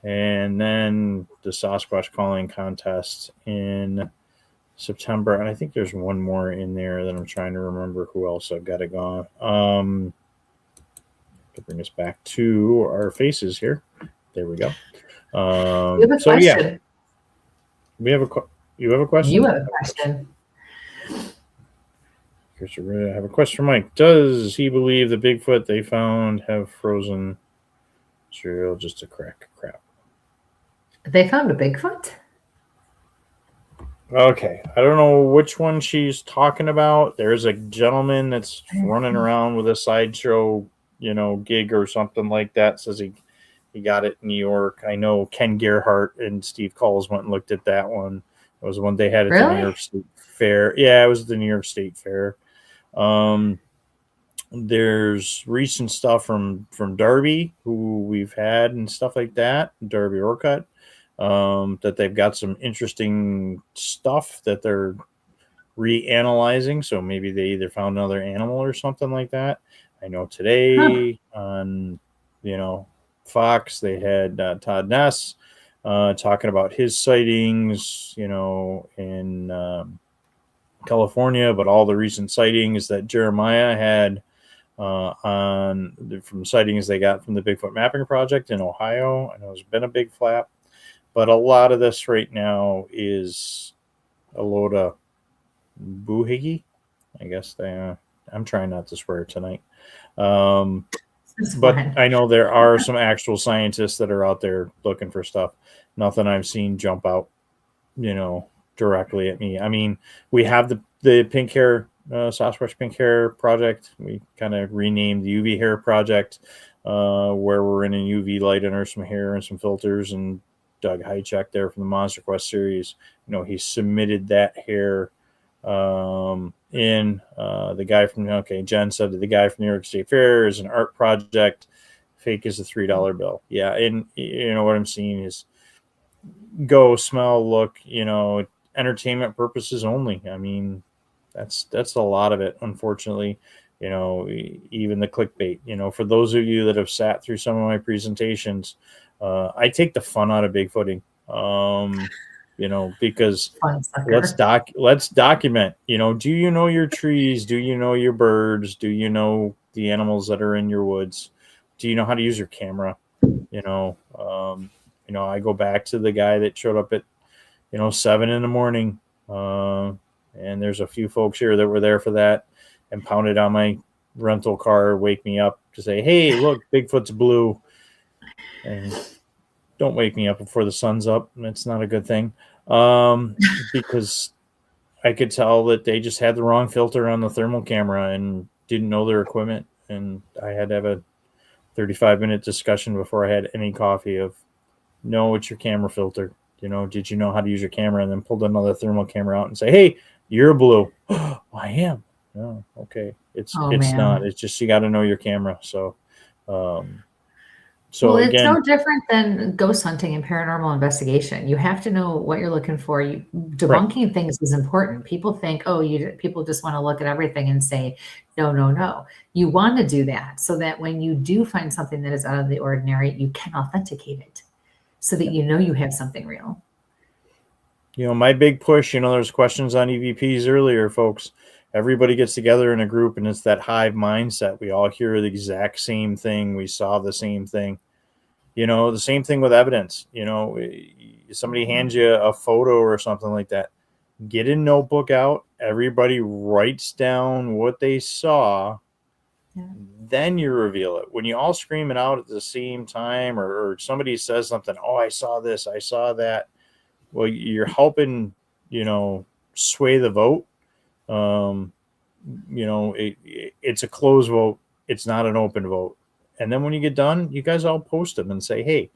and then the Sasquatch Calling Contest in September. And I think there's one more in there that I'm trying to remember who else I've got to go on. To bring us back to our faces here. There we go. You have a so question. yeah, we have you have a question? You have a question. I have a question for Mike. Does he believe the Bigfoot they found have frozen cereal just a crap? They found a Bigfoot? Okay, I don't know which one she's talking about. There's a gentleman that's running around with a sideshow, gig or something like that. Says he got it in New York. I know Ken Gerhardt and Steve Coles went and looked at that one. It was one they had at the New York State Fair. Yeah, it was the New York State Fair. There's recent stuff from Darby, who we've had and stuff like that. Darby Orcutt. That they've got some interesting stuff that they're reanalyzing. So maybe they either found another animal or something like that. I know today on, Fox, they had Todd Ness talking about his sightings, in California, but all the recent sightings that Jeremiah had from sightings they got from the Bigfoot Mapping Project in Ohio. I know there's been a big flap. But a lot of this right now is a load of boohiggy. I guess I'm trying not to swear tonight. But I know there are some actual scientists that are out there looking for stuff. Nothing I've seen jump out, directly at me. I mean, we have the pink hair, Sasquatch pink hair project. We kind of renamed the UV hair project, where we're in a UV light under some hair and some filters, and Doug Hychek there from the Monster Quest series. He submitted that hair in the guy from, Jen said that the guy from New York State Fair is an art project. Fake is a $3 bill. Yeah. And what I'm seeing is go, smell, look, entertainment purposes only. I mean, that's a lot of it, unfortunately. Even the clickbait, for those of you that have sat through some of my presentations, I take the fun out of Bigfooting, because let's document, do you know your trees? Do you know your birds? Do you know the animals that are in your woods? Do you know how to use your camera? I go back to the guy that showed up at, 7 a.m. And there's a few folks here that were there for that and pounded on my rental car, wake me up to say, hey, look, Bigfoot's blue. And don't wake me up before the sun's up. It's not a good thing. Because I could tell that they just had the wrong filter on the thermal camera and didn't know their equipment. And I had to have a 35-minute discussion before I had any coffee of, no, it's your camera filter. Did you know how to use your camera? And then pulled another thermal camera out and say, hey, you're blue. Oh, I am. Oh, okay. It's not. It's just you got to know your camera. So, it's no different than ghost hunting and paranormal investigation. You have to know what you're looking for. Debunking things is important. People think, people just want to look at everything and say, no. You want to do that so that when you do find something that is out of the ordinary, you can authenticate it so that you have something real. My big push, there's questions on EVPs earlier, folks. Everybody gets together in a group and it's that hive mindset. We all hear the exact same thing. We saw the same thing. The same thing with evidence. Somebody hands you a photo or something like that. Get a notebook out. Everybody writes down what they saw. Yeah. Then you reveal it. When you all scream it out at the same time, or somebody says something, I saw this, I saw that. Well, you're helping, sway the vote. it's a closed vote. It's not an open vote. And then when you get done, you guys all post them and say, hey,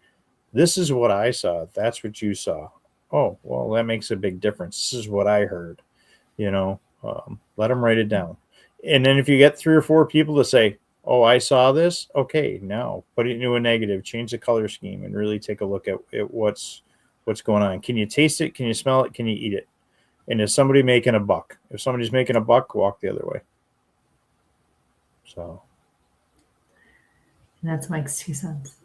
this is what I saw. That's what you saw. Oh, well, that makes a big difference. This is what I heard. Let them write it down. And then if you get 3 or 4 people to say, oh, I saw this. Okay, now put it into a negative, change the color scheme, and really take a look at what's going on. Can you taste it? Can you smell it? Can you eat it? And is somebody making a buck? If somebody's making a buck, walk the other way. So. That's Mike's 2 cents.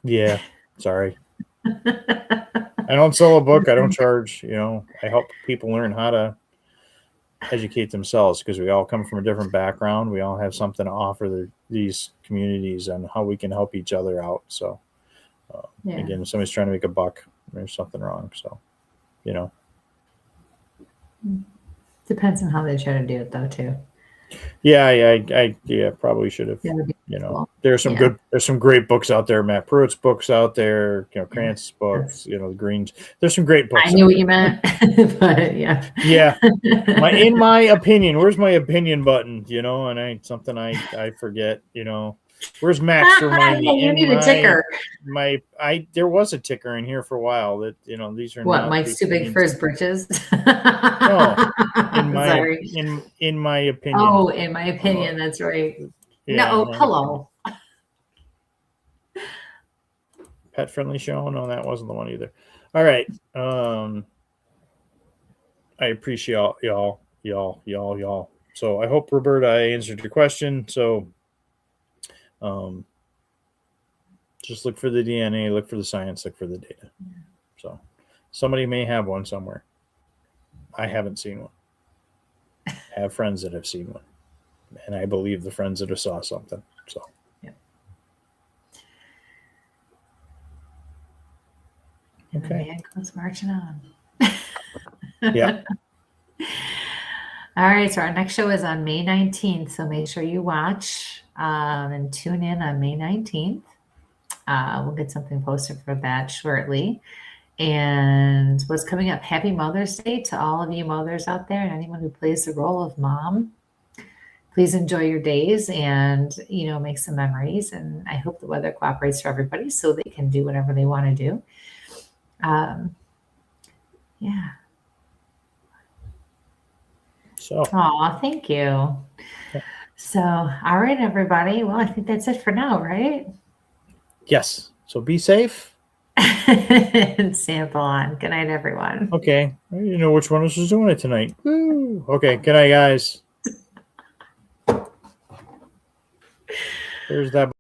Yeah, sorry. I don't sell a book. I don't charge. I help people learn how to educate themselves because we all come from a different background. We all have something to offer these communities and how we can help each other out. So, again, if somebody's trying to make a buck, there's something wrong. So, Depends on how they try to do it, though, too. Yeah, I probably should have. There's some great books out there. Matt Pruitt's books out there. Krantz books. The Greens. There's some great books. I knew what you meant, but yeah. Yeah, in my opinion, where's my opinion button? And I forget. Where's Max to remind me? You need a ticker. There was a ticker in here for a while that these are what Mike's too big for his britches. No, in my opinion. Oh, in my opinion, that's right. Yeah, no, hello. Pet friendly show? No, that wasn't the one either. All right. I appreciate y'all. So I hope, Roberta, I answered your question. So just look for the DNA, look for the science, look for the data. So somebody may have one somewhere. I haven't seen one. I have friends that have seen one. And I believe the friends that have saw something. So And the man goes marching on. Yeah. All right. So our next show is on May 19th. So make sure you watch and tune in on May 19th. We'll get something posted for that shortly. And what's coming up? Happy Mother's Day to all of you mothers out there and anyone who plays the role of mom. Please enjoy your days and, make some memories. And I hope the weather cooperates for everybody so they can do whatever they want to do. Yeah. So. Aw, thank you. So, all right, everybody. Well, I think that's it for now, right? Yes. So be safe. And sample on. Good night, everyone. Okay. You know which one of us is doing it tonight. Woo. Okay. Good night, guys. There's that.